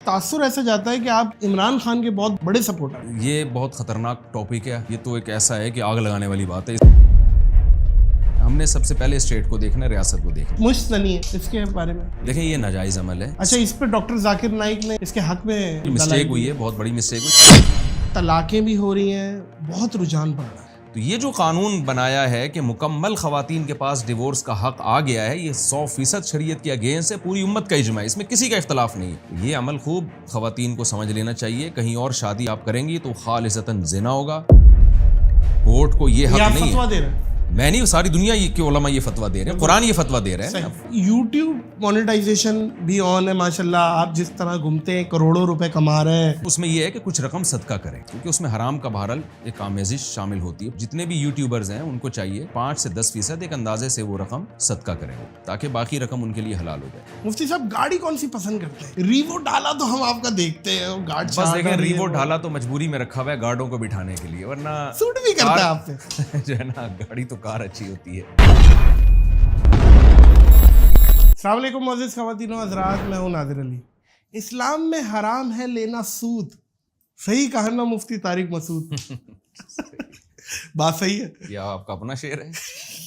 تاثر ایسا جاتا ہے کہ آپ عمران خان کے بہت بڑے سپورٹر ہیں. یہ بہت خطرناک ٹاپک ہے. یہ تو ایک ایسا ہے کہ آگ لگانے والی بات ہے. ہم نے سب سے پہلے اسٹیٹ کو دیکھنا ہے, ریاست کو دیکھنا. مشتنی ہے اس کے بارے میں. دیکھیں یہ ناجائز عمل ہے. اچھا, اس پہ ڈاکٹر ذاکر نائک نے اس کے حق میں مسٹیک ہوئی ہے, بہت بڑی مسٹیک ہوئی. طلاقیں بھی ہو رہی ہیں, بہت رجحان بڑھ رہا ہے. تو یہ جو قانون بنایا ہے کہ مکمل خواتین کے پاس ڈیورس کا حق آ گیا ہے, یہ 100% شریعت کے اگینسٹ ہے, پوری امت کا اجماع ہے, اس میں کسی کا اختلاف نہیں ہے. یہ عمل خوب خواتین کو سمجھ لینا چاہیے. کہیں اور شادی آپ کریں گی تو خالصتاً زنا ہوگا. کورٹ کو یہ حق نہیں ہے. میں نہیں, ساری دنیا کے علماء یہ فتویٰ دے رہے ہیں, قرآن یہ فتویٰ دے رہے ہیں. یوٹیوب مونیٹائزیشن بھی آن ہے ماشاءاللہ. آپ جس طرح گھومتے ہیں کروڑوں روپے کما رہے ہیں. اس میں یہ ہے کہ کچھ رقم صدقہ کریں, کیونکہ اس میں حرام کا بہرحال ایک آمیزش شامل ہوتی ہے. جتنے بھی یوٹیوبرز ہیں ان کو چاہیے 5 سے 10% ایک اندازے سے وہ رقم صدقہ کریں, تاکہ باقی رقم ان کے لیے حلال ہو جائے. مفتی صاحب گاڑی کون سی پسند کرتے ہیں؟ ریوو ڈالا تو ہم آپ کا دیکھتے ہیں, بس دیکھیں ریوو ڈالا تو مجبوری میں رکھا ہوا ہے گارڈوں کو بٹھانے کے لیے, ورنہ سوٹ بھی کرتا ہے آپ پہ جو ہے نا, گاڑی تو کار اچھی ہوتی ہے. السلام علیکم معزز خواتین و حضرات, میں ہوں نادر علی. اسلام میں حرام ہے لینا سود. صحیح کہا نا مفتی طارق مسعود؟ بات صحیح ہے. یہ آپ کا اپنا شعر ہے.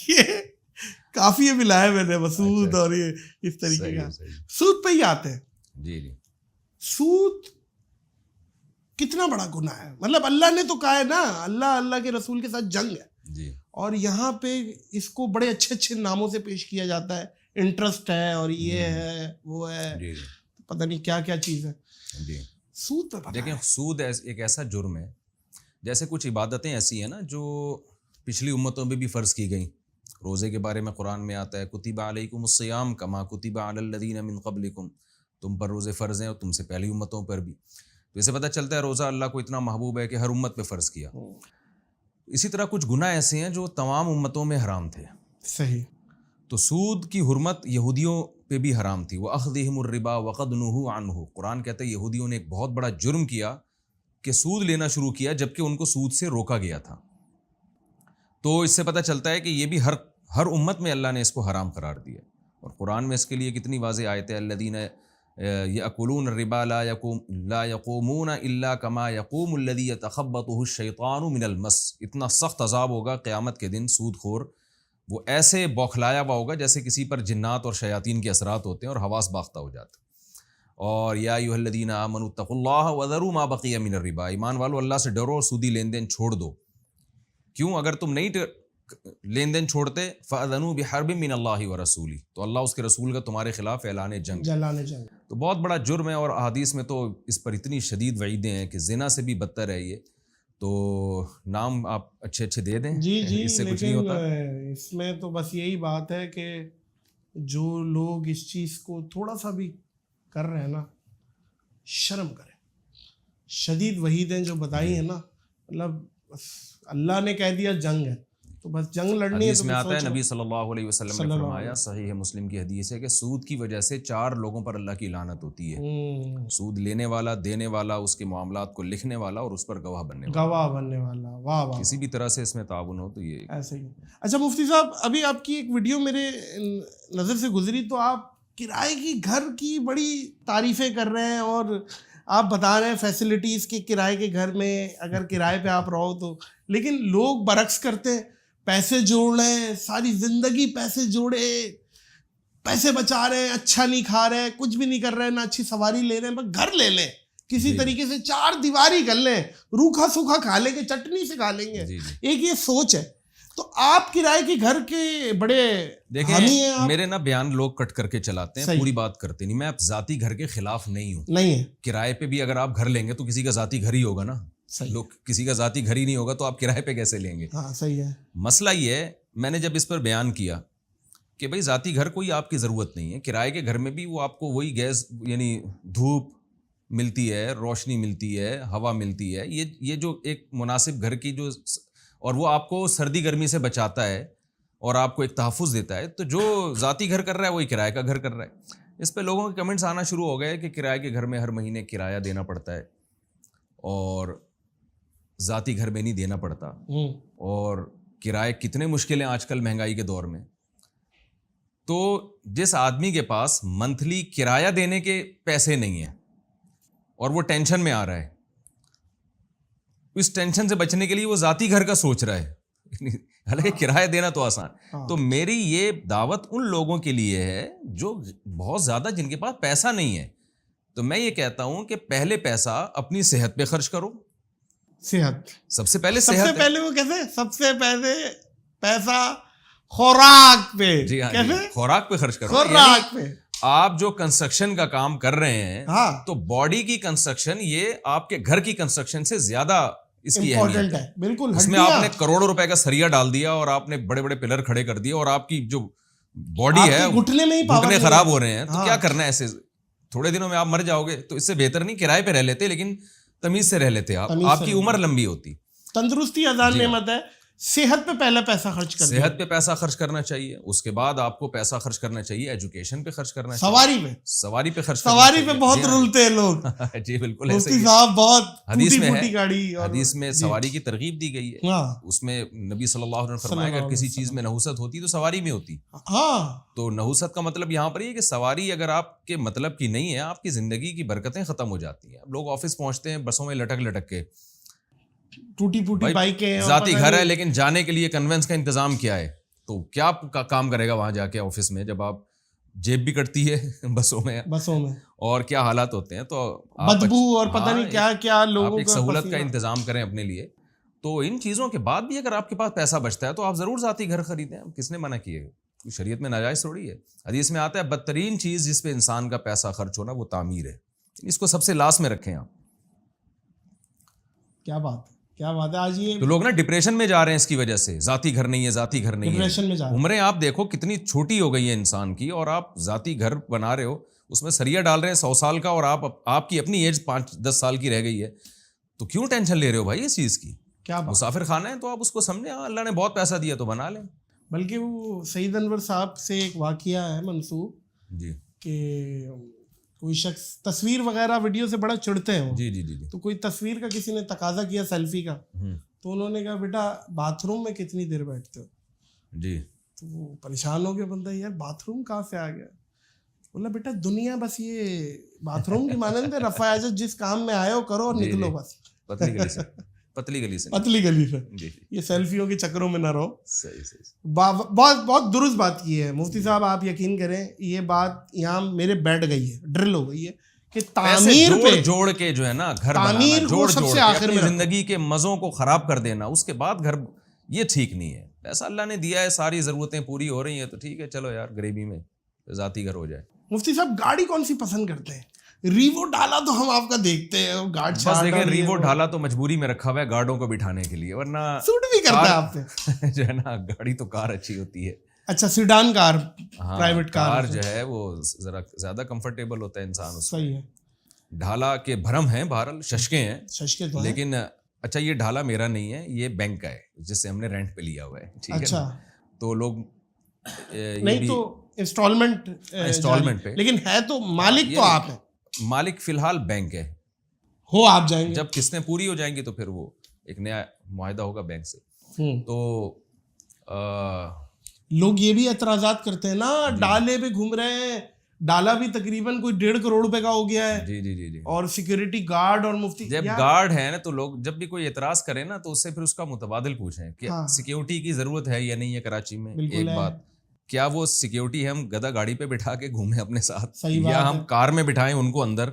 یہ کافی ملا ہے میں نے مسعود اور یہ اس طریقے کا. سود پہ ہی آتے ہیں. جی جی. سود کتنا بڑا گناہ ہے. مطلب اللہ نے تو کہا ہے نا, اللہ کے رسول کے ساتھ جنگ ہے جی, اور یہاں پہ اس کو بڑے اچھے ناموں سے پیش کیا جاتا ہے. انٹرسٹ ہے اور یہ ہے وہ ہے, پتہ نہیں کیا کیا چیز ہے. جی سود پہ دیکھیں, سود ایک ایسا جرم ہے, جیسے کچھ عبادتیں ایسی ہیں نا جو پچھلی امتوں میں بھی فرض کی گئیں. روزے کے بارے میں قرآن میں آتا ہے کتب علیکم الصیام کما کتب علی الذین من قبلکم, تم پر روزے فرض ہیں اور تم سے پہلی امتوں پر بھی. تو اسے پتہ چلتا ہے روزہ اللہ کو اتنا محبوب ہے کہ ہر امت پہ فرض کیا. اسی طرح کچھ گناہ ایسے ہیں جو تمام امتوں میں حرام تھے. صحیح. تو سود کی حرمت یہودیوں پہ بھی حرام تھی. وَأَخْذِهِمُ الرِّبَا وَقَدْ نُهُوا عَنْهُ, قرآن کہتا ہے یہودیوں نے ایک بہت بڑا جرم کیا کہ سود لینا شروع کیا, جبکہ ان کو سود سے روکا گیا تھا. تو اس سے پتہ چلتا ہے کہ یہ بھی ہر امت میں اللہ نے اس کو حرام قرار دیا. اور قرآن میں اس کے لیے کتنی واضح آیت ہے, الذین یأکلون الربا لا یقومون الا کما یقوم الذی یتخبطہ الشیطان من المس. اتنا سخت عذاب ہوگا قیامت کے دن سود خور, وہ ایسے بوکھلایا ہوا ہوگا جیسے کسی پر جنات اور شیاطین کے اثرات ہوتے ہیں اور حواس باختہ ہو جاتے. اور یا ایھا الذین آمنوا اتقوا اللہ وذروا ما بقی من الربا, ایمان والو اللہ سے ڈرو اور سودی لین دین چھوڑ دو. کیوں؟ اگر تم نہیں لین دین چھوڑتے فاذنوا بحرب من اللہ ورسولہ, تو اللہ اس کے رسول کا تمہارے خلاف اعلان جنگ. تو بہت بڑا جرم ہے, اور احادیث میں تو اس پر اتنی شدید وعیدیں ہیں کہ زنا سے بھی بدتر ہے یہ. تو نام آپ اچھے دے دیں. جی جی, اس سے کچھ نہیں ہوتا. اس میں تو بس یہی بات ہے کہ جو لوگ اس چیز کو تھوڑا سا بھی کر رہے ہیں نا, شرم کریں. شدید وعیدیں جو بتائی ہیں نا, مطلب اللہ نے کہہ دیا جنگ ہے تو بس جنگ لڑنی ہے. حدیث میں آتا ہے نبی صلی اللہ علیہ وسلم نے فرمایا, صحیح ہے مسلم کی حدیث ہے, کہ سود کی وجہ سے 4 لوگوں پر اللہ کی لعنت ہوتی ہے. سود لینے والا, دینے والا, اس کے معاملات کو لکھنے والا, اور اس پر گواہ بننے والا. واہ واہ. کسی بھی طرح سے اس میں تعاون ہو تو یہ ایسے ہی. اچھا مفتی صاحب, ابھی آپ کی ایک ویڈیو میرے نظر سے گزری, تو آپ کرائے کی گھر کی بڑی تعریفیں کر رہے ہیں, اور آپ بتا رہے ہیں فیسلٹیز کے کرائے کے گھر میں اگر کرائے پہ آپ رہو تو. لیکن لوگ برعکس کرتے ہیں, پیسے جوڑ رہے ہیں, ساری زندگی پیسے جوڑے, پیسے بچا رہے ہیں, اچھا نہیں کھا رہے ہیں, کچھ بھی نہیں کر رہے ہیں, نہ اچھی سواری لے رہے ہیں, بس گھر لے لیں کسی طریقے سے, 4 دیواری کر لیں, روکھا سوکھا کھا لیں گے, چٹنی سے کھا لیں گے. ایک یہ سوچ ہے. تو آپ کرائے کے گھر کے بڑے حامی ہیں. میرے نا بیان لوگ کٹ کر کے چلاتے ہیں, پوری بات کرتے نہیں. میں اب ذاتی گھر کے خلاف نہیں ہوں. نہیں ہے. کرائے پہ بھی اگر آپ گھر لیں گے تو کسی کا ذاتی گھر ہی ہوگا نا. لوگ کسی کا ذاتی گھر ہی نہیں ہوگا تو آپ کرائے پہ کیسے لیں گے؟ ہاں صحیح ہے. مسئلہ یہ ہے, میں نے جب اس پر بیان کیا کہ بھائی ذاتی گھر کوئی آپ کی ضرورت نہیں ہے, کرائے کے گھر میں بھی وہ آپ کو وہی گیس یعنی دھوپ ملتی ہے, روشنی ملتی ہے, ہوا ملتی ہے, یہ جو ایک مناسب گھر کی جو, اور وہ آپ کو سردی گرمی سے بچاتا ہے اور آپ کو ایک تحفظ دیتا ہے. تو جو ذاتی گھر کر رہا ہے وہی کرائے کا گھر کر رہا ہے. اس پہ لوگوں کے کمنٹس آنا شروع ہو گئے کہ کرائے کے گھر میں ہر مہینے کرایہ دینا پڑتا ہے اور ذاتی گھر میں نہیں دینا پڑتا, اور کرائے کتنے مشکل ہیں آج کل مہنگائی کے دور میں. تو جس آدمی کے پاس منتھلی کرایہ دینے کے پیسے نہیں ہیں, اور وہ ٹینشن میں آ رہا ہے, اس ٹینشن سے بچنے کے لیے وہ ذاتی گھر کا سوچ رہا ہے, حالانکہ کرایہ دینا تو آسان. تو میری یہ دعوت ان لوگوں کے لیے ہے جو بہت زیادہ, جن کے پاس پیسہ نہیں ہے. تو میں یہ کہتا ہوں کہ پہلے پیسہ اپنی صحت پہ خرچ کرو. صحت سب سے پہلے سب سے صحت, پہلے وہ کیسے, سب سے پہلے پیسہ خوراک پہ. جی ہاں, کیسے خوراک پہ خرچ کرو. خوراک پہ. آپ جو کنسٹرکشن کا کام کر رہے ہیں, ہاں تو باڈی کی کنسٹرکشن یہ آپ کے گھر کی کنسٹرکشن سے زیادہ اس کی امپورٹنٹ اہمیت ہے. بالکل, اس میں آپ نے کروڑوں روپے کا سریا ڈال دیا اور آپ نے بڑے بڑے پلر کھڑے کر دیے اور آپ کی جو باڈی ہے گھٹنے میں ہی گھٹنے خراب ہو رہے ہیں. تو کیا کرنا ہے ایسے, تھوڑے دنوں میں آپ مر جاؤ گے. تو اس سے بہتر نہیں کرائے پہ رہ لیتے, لیکن تمیز سے رہ لیتے آپ کی عمر لمبی ہوتی. تندرستی ہزار نعمت ہے. صحت پہ پہلا پیسہ خرچ کرنا, صحت پہ پیسہ خرچ کرنا چاہیے. اس کے بعد آپ کو پیسہ خرچ کرنا چاہیے ایجوکیشن پہ خرچ کرنا چاہیے, سواری پہ خرچ, سواری پہ بہت رولتے ہیں لوگ. جی بالکل, مفتی صاحب بہت حدیث میں ٹوٹی گاڑی, حدیث میں سواری کی ترغیب دی گئی ہے. اس میں نبی صلی اللہ علیہ وسلم نے فرمایا اگر کسی چیز میں نحوست ہوتی تو سواری میں ہوتی. تو نحوست کا مطلب یہاں پر یہ کہ سواری اگر آپ کے مطلب کی نہیں ہے, آپ کی زندگی کی برکتیں ختم ہو جاتی ہیں. لوگ آفس پہنچتے ہیں بسوں میں لٹک لٹک کے, ٹوٹی پھوٹی بائکیں, ذاتی گھر ہے لیکن جانے کے لیے کنوینس کا انتظام کیا ہے. تو کیا کام کرے گا وہاں جا کے آفس میں, جب آپ جیب بھی کٹتی ہے بسوں میں اور کیا حالات ہوتے ہیں. تو بدبو اور پتہ نہیں کیا کیا لوگوں آپ ایک سہولت کا انتظام کریں اپنے لیے. تو ان چیزوں کے بعد بھی اگر آپ کے پاس پیسہ بچتا ہے تو آپ ضرور ذاتی گھر خریدیں. کس نے منع کیے, شریعت میں ناجائز تھوڑی ہے. حدیث میں آتا ہے بدترین چیز جس پہ انسان کا پیسہ خرچ ہونا وہ تعمیر ہے. اس کو سب سے لاس میں رکھیں آپ. کیا بات ہے, کیا بات ہے. آج یہ تو لوگ نا ڈپریشن میں جا رہے ہیں اس کی وجہ سے, ذاتی گھر نہیں ہے, ذاتی گھر نہیں ہے. عمریں آپ دیکھو کتنی چھوٹی ہو گئی ہیں انسان کی, اور آپ ذاتی گھر بنا رہے ہو, اس میں سریا ڈال رہے ہیں 100 سال کا, اور آپ کی اپنی ایج 5-10 سال کی رہ گئی ہے. تو کیوں ٹینشن لے رہے ہو بھائی اس چیز کی؟ کیا مسافر خانہ ہے تو آپ اس کو سمجھیں, ہاں اللہ نے بہت پیسہ دیا تو بنا لیں. بلکہ وہ سعید انور صاحب سے ایک واقعہ ہے منسوب, جی, کہ کوئی شخص تصویر وغیرہ ویڈیو سے بڑا چڑھتے ہیں. جی جی جی. تو کوئی تصویر کا کسی نے تقاضا کیا سیلفی کا, تو انہوں نے کہا بیٹا باتھ روم میں کتنی دیر بیٹھتے ہو. جی. تو وہ پریشان ہو گیا بندہ, یار باتھ روم کہاں سے آ گیا. بولا بیٹا دنیا بس یہ باتھ روم کی مانند ہے, رفع حاجت جس کام میں آئے ہو کرو اور نکلو بس. پتلی گلی سے پتلی گلی سے یہ سیلفیوں کے چکروں میں نہ رہو. صحیح. بہت درست بات کی ہے مفتی صاحب. آپ یقین کریں یہ بات یہاں میرے بیٹھ گئی ہے, ڈرل ہو گئی ہے کہ تعمیر پہ جوڑ کے جو ہے نا گھر تعمیر جوڑ سب سے کے آخر میں زندگی کے مزوں کو خراب کر دینا, اس کے بعد گھر, یہ ٹھیک نہیں ہے. پیسہ اللہ نے دیا ہے, ساری ضرورتیں پوری ہو رہی ہیں, تو ٹھیک ہے چلو یار غریبی میں ذاتی گھر ہو جائے. مفتی صاحب گاڑی کون سی پسند کرتے ہیں؟ ریوو ڈالا تو ہم آپ کا دیکھتے ہیں, گارڈ بس دیکھیں ریوو ڈالا تو مجبوری میں رکھا ہوا ہے گارڈوں کو بٹھانے کے لیے, ورنہ سوٹ بھی کرتا ہے آپ سے جو ہے نا گاڑی تو کار اچھی ہوتی ہے. اچھا سیڈان کار, پرائیویٹ کار جو ہے وہ ذرا زیادہ کمفرٹیبل ہوتا ہے انسان اس میں. صحیح ہے. ڈھالا کے بھرم ہیں, بہرحال ششکے ہیں, لیکن اچھا یہ ڈھالا میرا نہیں ہے, یہ بینک کا ہے جس سے ہم نے رینٹ پہ لیا ہوا ہے. ٹھیک ہے, اچھا تو لوگ نہیں تو انسٹالمنٹ پہ, لیکن ہے تو مالک تو آپ ہیں. مالک فی الحال بینک ہے, ہو آپ جائیں گے, جب قسطیں پوری ہو جائیں گی تو پھر وہ ایک نیا معاہدہ ہوگا بینک سے. تو لوگ یہ بھی اعتراضات کرتے ہیں نا, ڈالے پہ گھوم رہے ہیں, ڈالا بھی تقریباً کوئی 1.5 کروڑ روپے کا ہو گیا ہے. جی جی جی جی. اور سیکورٹی گارڈ اور مفتی جب گارڈ ہے نا, تو لوگ جب بھی کوئی اعتراض کرے نا تو اس سے پھر اس کا متبادل پوچھیں کہ سیکورٹی کی ضرورت ہے یا نہیں ہے کراچی میں. ایک بات, کیا وہ سیکورٹی ہم گدھا گاڑی پہ بٹھا کے گھومیں اپنے ساتھ, یا ہم کار میں بٹھائیں ان کو اندر؟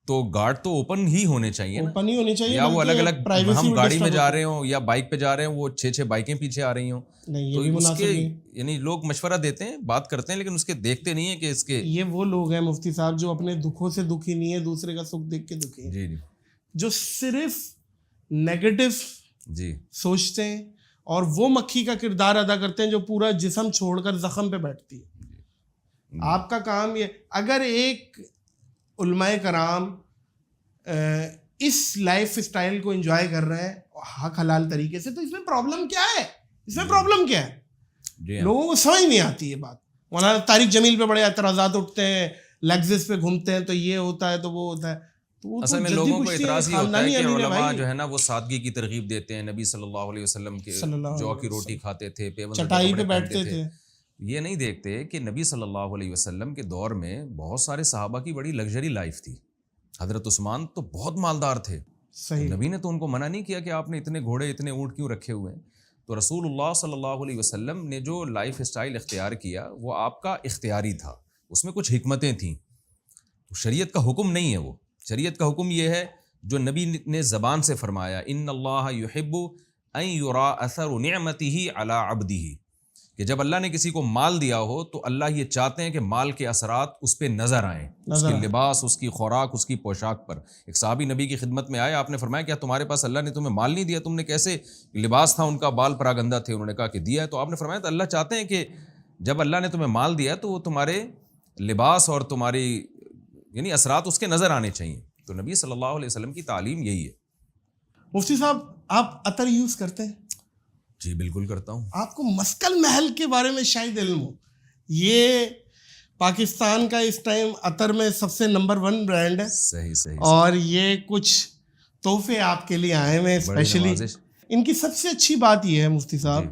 تو گارڈ تو اوپن ہی ہونے چاہیے, اوپن ہی ہونے چاہیے, یا وہ الگ الگ ہم گاڑی میں جا رہے ہوں یا بائک پہ جا رہے ہوں, وہ 6 بائکیں پیچھے آ رہی ہوں. تو اس کے یعنی لوگ مشورہ دیتے ہیں, بات کرتے ہیں, لیکن اس کے دیکھتے نہیں ہیں کہ اس کے. یہ وہ لوگ ہیں مفتی صاحب جو اپنے دکھوں سے دکھی نہیں ہے, دوسرے کا سکھ دیکھ کے دکھی ہیں. جی جی. جو صرف نیگیٹو جی سوچتے ہیں اور وہ مکھی کا کردار ادا کرتے ہیں جو پورا جسم چھوڑ کر زخم پہ بیٹھتی ہے. آپ کا کام یہ, اگر ایک علماء کرام اس لائف اسٹائل کو انجوائے کر رہے ہیں حق حلال طریقے سے, تو اس میں پرابلم کیا ہے؟ اس میں پرابلم کیا ہے؟ لوگوں کو سمجھ نہیں آتی یہ بات. مولانا طارق جمیل پہ بڑے اعتراضات اٹھتے ہیں, لیگزس پہ گھومتے ہیں تو یہ ہوتا ہے تو وہ ہوتا ہے. اصل میں لوگوں کو اعتراض یہ ہوتا ہے کہ علماء جو ہے نا وہ سادگی کی ترغیب دیتے ہیں. نبی صلی اللہ علیہ وسلم کے جو کی روٹی کھاتے تھے, چٹائی پہ بیٹھتے تھے. یہ نہیں دیکھتے کہ نبی صلی اللہ علیہ وسلم کے دور میں بہت سارے صحابہ کی بڑی لگژری لائف تھی. حضرت عثمان تو بہت مالدار تھے, صحیح. نبی نے تو ان کو منع نہیں کیا کہ آپ نے اتنے گھوڑے اتنے اونٹ کیوں رکھے ہوئے ہیں. تو رسول اللہ صلی اللہ علیہ وسلم نے جو لائف اسٹائل اختیار کیا وہ آپ کا اختیاری تھا, اس میں کچھ حکمتیں تھیں. شریعت کا حکم نہیں ہے وہ, شریعت کا حکم یہ ہے جو نبی نے زبان سے فرمایا, ان اللہ یحب ان یرا اثر نعمتہ علی عبدہ, کہ جب اللہ نے کسی کو مال دیا ہو تو اللہ یہ چاہتے ہیں کہ مال کے اثرات اس پہ نظر آئیں, اس کی لباس, اس کی خوراک, اس کی پوشاک پر. ایک صحابی نبی کی خدمت میں آئے, آپ نے فرمایا کیا تمہارے پاس اللہ نے تمہیں مال نہیں دیا, تم نے کیسے, لباس تھا ان کا, بال پراگندہ تھے, انہوں نے کہا کہ دیا ہے. تو آپ نے فرمایا تو اللہ چاہتے ہیں کہ جب اللہ نے تمہیں مال دیا تو وہ تمہارے لباس اور تمہاری یعنی اثرات اس کے نظر آنے چاہیے. تو نبی صلی اللہ علیہ وسلم کی تعلیم یہی ہے. مفتی صاحب آپ عطر یوز کرتے ہیں؟ جی بالکل کرتا ہوں. آپ کو مسکل محل کے بارے میں شاید علم ہو, یہ پاکستان کا اس ٹائم عطر میں سب سے نمبر 1 برانڈ ہے. صحیح. اور یہ کچھ تحفے آپ کے لیے آئے ہوئے اسپیشلی. ان کی سب سے اچھی بات یہ ہے مفتی صاحب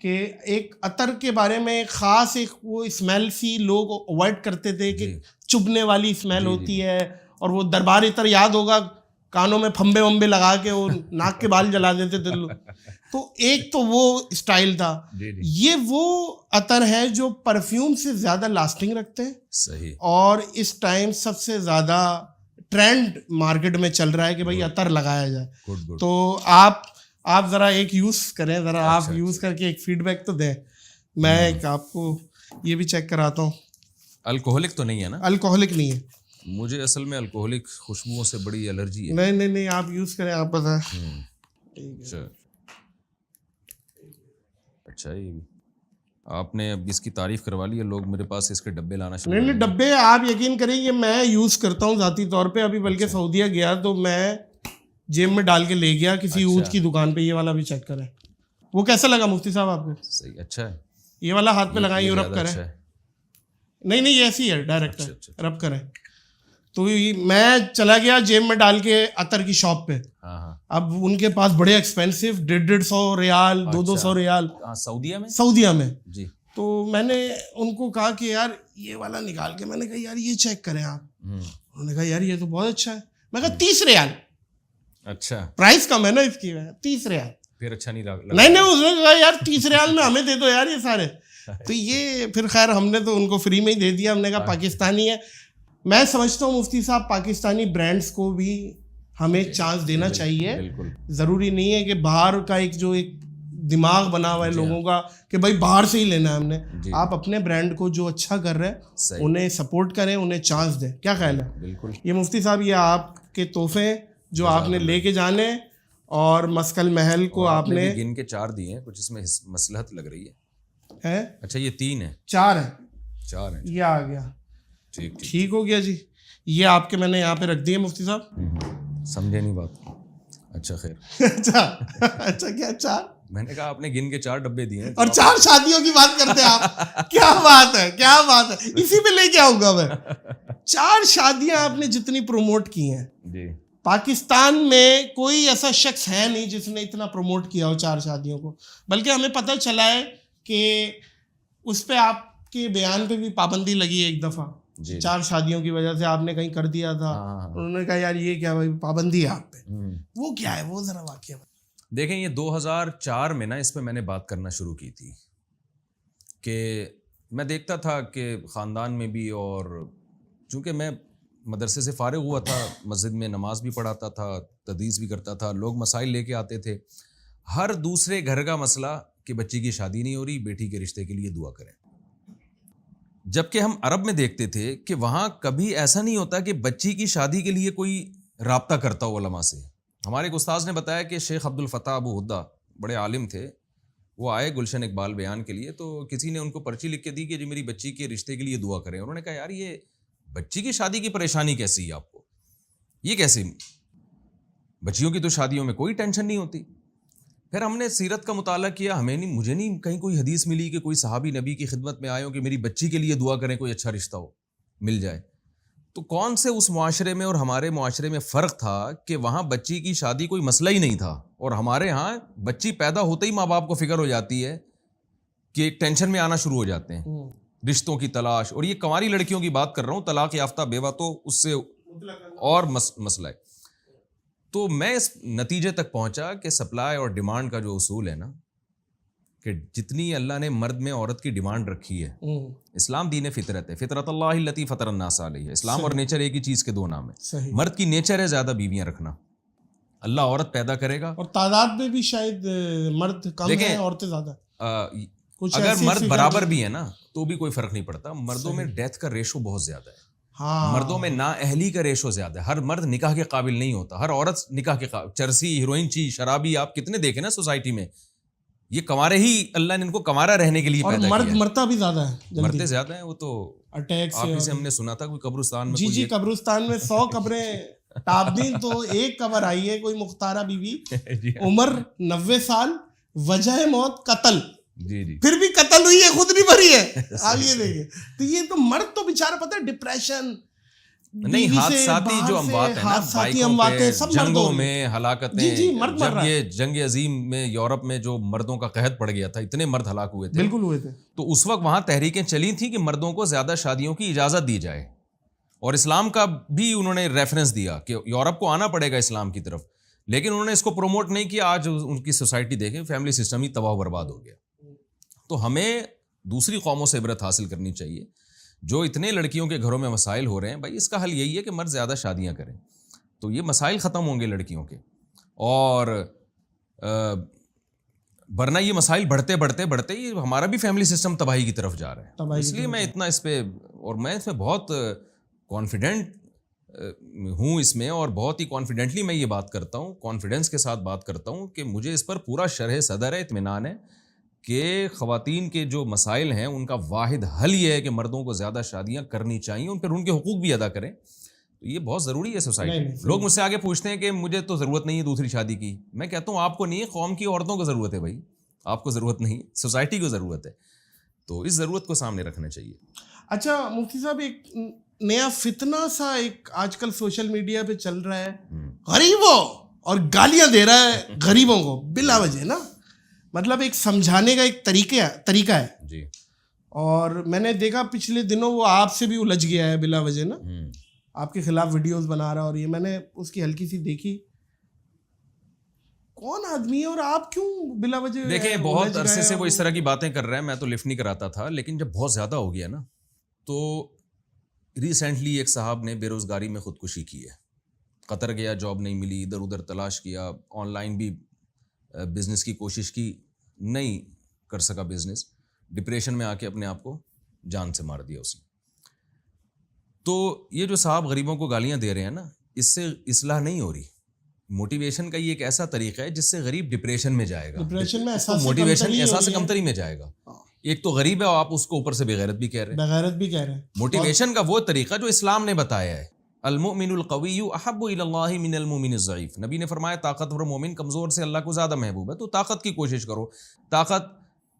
کہ ایک عطر کے بارے میں خاص ایک وہ اسمیل سی لوگ اوائڈ کرتے تھے کہ چبھنے والی اسمیل ہوتی ہے, اور وہ دربار عطر یاد ہوگا کانوں میں پھمبے ومبے لگا کے وہ ناک کے بال جلا دیتے تھے لوگ. تو ایک تو وہ اسٹائل تھا. یہ وہ عطر ہے جو پرفیوم سے زیادہ لاسٹنگ رکھتے ہیں. صحیح. اور اس ٹائم سب سے زیادہ ٹرینڈ مارکیٹ میں چل رہا ہے کہ بھائی عطر لگایا جائے. تو آپ ذرا ایک یوز کریں, ذرا آپ یوز کر کے ایک فیڈ بیک تو دیں. میں ایک آپ کو یہ بھی چیک کراتا ہوں. الکوہولک تو نہیں ہے نا؟ الکوہولک نہیں ہے. مجھے اصل میں الکوہولک خوشبوؤں سے بڑی الرجی ہے. نہیں آپ یوز کریں, آپ بتائیں. اچھا یہ بھی آپ نے اب اس کی تعریف کروا لی ہے, لوگ میرے پاس اس کے ڈبے لانا شروع. نہیں ڈبے آپ یقین کریں یہ میں یوز کرتا ہوں ذاتی طور پہ. ابھی بلکہ سعودیہ گیا تو میں جیب میں ڈال کے لے گیا کسی اونٹ کی دکان پہ. یہ والا بھی چیک کریں. وہ کیسا لگا مفتی صاحب آپ کو؟ صحیح, اچھا ہے. یہ والا ہاتھ پہ لگائیں, یورپ کریں. نہیں یہ ایسی ہے, ڈائریکٹ رب کریں. تو میں چلا گیا جیب میں ڈال کے عطر کی شاپ پہ. اب ان کے پاس بڑے ایکسپینسو 150 ریال 200 ریال سعودیہ میں. جی. تو میں نے ان کو کہا کہ یار یہ والا نکال کے, میں نے کہا یار یہ چیک کریں آپ. انہوں نے کہا یار یہ تو بہت اچھا ہے. میں کہا 30 ریال. اچھا پرائز کم ہے نا اس کی, 30 ریال. پھر اچھا نہیں لگا. نہیں اس نے کہا یار 30 ریال میں ہمیں دے دو یار یہ سارے. تو یہ پھر خیر ہم نے تو ان کو فری میں ہی دے دیا. ہم نے کہا پاکستانی ہے. میں سمجھتا ہوں مفتی صاحب پاکستانی برانڈس کو بھی ہمیں چانس دینا چاہیے. ضروری نہیں ہے کہ باہر کا ایک جو ایک دماغ بنا ہوا ہے لوگوں کا کہ بھائی باہر سے ہی لینا ہے ہم نے. آپ اپنے برانڈ کو جو اچھا کر رہے ہیں انہیں سپورٹ کریں, انہیں چانس دیں. کیا خیال ہے؟ بالکل. یہ مفتی صاحب یہ آپ کے تحفے جو آپ نے لے کے جانے, اور مسکل محل کو آپ نے گن کے 4 دیے ہیں. کچھ اس میں مصلحت لگ رہی ہے. اچھا یہ 3 ہے, 4 ہیں. 4 ہیں. یہ آ گیا. ٹھیک ہو گیا جی. یہ آپ کے میں نے یہاں پہ رکھ دیے مفتی صاحب. سمجھے نہیں بات. اچھا خیر. اچھا کیا 4؟ میں نے کہا آپ نے گن کے 4 ڈبے دیے ہیں اور 4 شادیوں کی بات کرتے ہیں آپ. کیا بات ہے. اسی پہ لے کے آؤں گا میں. 4 شادیاں آپ نے جتنی پروموٹ کی ہیں جی, پاکستان میں کوئی ایسا شخص ہے نہیں جس نے اتنا پروموٹ کیا ہو 4 شادیوں کو. بلکہ ہمیں پتہ چلا ہے کہ اس پہ آپ کے بیان پہ بھی پابندی لگی ہے ایک دفعہ. 4 شادیوں کی وجہ سے آپ نے کہیں کر دیا تھا. انہوں نے کہا یار یہ کیا بھائی پابندی ہے آپ پہ. وہ کیا ہے, وہ ذرا واقعہ. دیکھیں یہ 2004 میں نا اس پہ میں نے بات کرنا شروع کی تھی کہ میں دیکھتا تھا کہ خاندان میں بھی, اور چونکہ میں مدرسے سے فارغ ہوا تھا, مسجد میں نماز بھی پڑھاتا تھا, تدریس بھی کرتا تھا, لوگ مسائل لے کے آتے تھے. ہر دوسرے گھر کا مسئلہ کہ بچی کی شادی نہیں ہو رہی, بیٹی کے رشتے کے لیے دعا کریں. جبکہ ہم عرب میں دیکھتے تھے کہ وہاں کبھی ایسا نہیں ہوتا کہ بچی کی شادی کے لیے کوئی رابطہ کرتا ہو علماء سے. ہمارے ایک استاذ نے بتایا کہ شیخ عبد الفتاح ابو ہدہ بڑے عالم تھے, وہ آئے گلشن اقبال بیان کے لیے, تو کسی نے ان کو پرچی لکھ کے دی کہ جی میری بچی کے رشتے کے لیے دعا کریں. انہوں نے کہا یار یہ بچی کی شادی کی پریشانی کیسی ہے آپ کو, یہ کیسے, بچیوں کی تو شادیوں میں کوئی ٹینشن نہیں ہوتی. پھر ہم نے سیرت کا مطالعہ کیا, مجھے نہیں کہیں کوئی حدیث ملی کہ کوئی صحابی نبی کی خدمت میں آئے ہو کہ میری بچی کے لیے دعا کریں, کوئی اچھا رشتہ ہو مل جائے. تو کون سے اس معاشرے میں اور ہمارے معاشرے میں فرق تھا کہ وہاں بچی کی شادی کوئی مسئلہ ہی نہیں تھا, اور ہمارے ہاں بچی پیدا ہوتے ہی ماں باپ کو فکر ہو جاتی ہے کہ ایک ٹینشن میں آنا شروع ہو جاتے ہیں, رشتوں کی تلاش. اور یہ کنواری لڑکیوں کی بات کر رہا ہوں, طلاق یافتہ بیوہ تو اس سے اور مسئلہ ہے. تو میں اس نتیجے تک پہنچا کہ سپلائی اور ڈیمانڈ کا جو اصول ہے نا, کہ جتنی اللہ نے مرد میں عورت کی ڈیمانڈ رکھی ہے, اسلام دین فطرت ہے, فطرت اللہ التی فطر الناس علیہ, اسلام اور نیچر ایک ہی چیز کے دو نام ہے. مرد کی نیچر ہے زیادہ بیویاں رکھنا, اللہ عورت پیدا کرے گا, اور تعداد میں بھی شاید مرد کم ہیں عورتیں زیادہ. اگر مرد برابر بھی ہے نا تو بھی کوئی فرق نہیں پڑتا. مردوں میں ڈیتھ کا ریشو بہت زیادہ ہے, مردوں میں نا اہلی کا ریشو زیادہ ہے. ہر مرد نکاح کے قابل نہیں ہوتا, ہر عورت نکاح کے قابل. چرسی, ہیروئن چی, شرابی آپ کتنے دیکھیں نا سوسائٹی میں, یہ کنوارے ہی اللہ نے ان کو کنوارا رہنے کے لیے پیدا کیا ہے. مرد مرتا بھی زیادہ ہے, مرتے زیادہ ہیں. وہ تو اٹیک آپ سے ہم نے سنا تھا کوئی قبرستان میں, جی قبرستان میں 100 قبریں ٹاپ دیں تو ایک قبر آئی ہے, کوئی مختارہ بی بی, عمر 90 سال, وجہ موت قتل. جی پھر بھی قتل ہوئی ہے, خود نہیں بھری ہے. آپ یہ دیکھیں, تو یہ تو مرد تو بیچارہ پتہ ہے ڈپریشن, نہیں حادثاتی جو اموات ہیں نا, بائکوں پہ, جنگوں میں ہلاکتیں, جب یہ جنگ عظیم میں یورپ میں جو مردوں کا قحط پڑ گیا تھا, اتنے مرد ہلاک ہوئے تھے, بالکل ہوئے تھے. تو اس وقت وہاں تحریکیں چلی تھیں کہ مردوں کو زیادہ شادیوں کی اجازت دی جائے, اور اسلام کا بھی انہوں نے ریفرنس دیا کہ یورپ کو آنا پڑے گا اسلام کی طرف, لیکن انہوں نے اس کو پروموٹ نہیں کیا. آج ان کی سوسائٹی دیکھیں, فیملی سسٹم ہی تباہ و برباد ہو گیا. تو ہمیں دوسری قوموں سے عبرت حاصل کرنی چاہیے. جو اتنے لڑکیوں کے گھروں میں مسائل ہو رہے ہیں, بھائی اس کا حل یہی ہے کہ مرد زیادہ شادیاں کریں, تو یہ مسائل ختم ہوں گے لڑکیوں کے. اور ورنہ یہ مسائل بڑھتے بڑھتے بڑھتے یہ ہمارا بھی فیملی سسٹم تباہی کی طرف جا رہا ہے. اس لیے میں اتنا اس پہ, اور میں اس میں بہت کانفیڈنٹ ہوں اس میں, اور بہت ہی کانفیڈنٹلی میں یہ بات کرتا ہوں, کانفیڈنس کے ساتھ بات کرتا ہوں کہ مجھے اس پر پورا شرح صدر ہے, اطمینان ہے کہ خواتین کے جو مسائل ہیں ان کا واحد حل یہ ہے کہ مردوں کو زیادہ شادیاں کرنی چاہیے, ان پر ان کے حقوق بھی ادا کریں. تو یہ بہت ضروری ہے سوسائٹی میں. لوگ مجھ سے آگے پوچھتے ہیں کہ مجھے تو ضرورت نہیں ہے دوسری شادی کی. میں کہتا ہوں آپ کو نہیں ہے, قوم کی عورتوں کو ضرورت ہے بھائی, آپ کو ضرورت نہیں, سوسائٹی کو ضرورت ہے. تو اس ضرورت کو سامنے رکھنا چاہیے. اچھا مفتی صاحب, ایک نیا فتنہ سا ایک آج کل سوشل میڈیا پہ چل رہا ہے, غریبوں, اور گالیاں دے رہا ہے غریبوں کو بلا وجہ نا, مطلب ایک سمجھانے کا ایک طریقہ ہے. جی. اور میں نے دیکھا پچھلے دنوں وہ آپ سے بھی الجھ گیا ہے بلا وجہ نا, آپ کے خلاف ویڈیوز بنا رہا, اور یہ میں نے اس کی ہلکی سی دیکھی, کون آدمی ہے اور آپ کیوں بلا وجہ. دیکھیں بہت عرصے سے وہ اس طرح کی باتیں کر رہے ہیں, میں تو لفٹ نہیں کراتا تھا, لیکن جب بہت زیادہ ہو گیا نا, تو ریسنٹلی ایک صاحب نے بے روزگاری میں خودکشی کی ہے. قطر گیا, جاب نہیں ملی, ادھر ادھر تلاش کیا, آن لائن بھی بزنس کی کوشش کی, نہیں کر سکا بزنس, ڈپریشن میں آ کے اپنے آپ کو جان سے مار دیا اس نے. تو یہ جو صاحب غریبوں کو گالیاں دے رہے ہیں نا, اس سے اصلاح نہیں ہو رہی. موٹیویشن کا یہ ایک ایسا طریقہ ہے جس سے غریب ڈپریشن میں جائے گا, موٹیویشن احساس کمتری میں جائے گا. ایک تو غریب ہے, آپ اس کو اوپر سے بغیرت بھی کہہ رہے ہیں. موٹیویشن کا وہ طریقہ جو اسلام نے بتایا ہے, المؤمن القوی احب الی اللہ من المؤمن الضعیف. نبی نے فرمایا طاقتور مومن کمزور سے اللہ کو زیادہ محبوب ہے. تو طاقت کی کوشش کرو. طاقت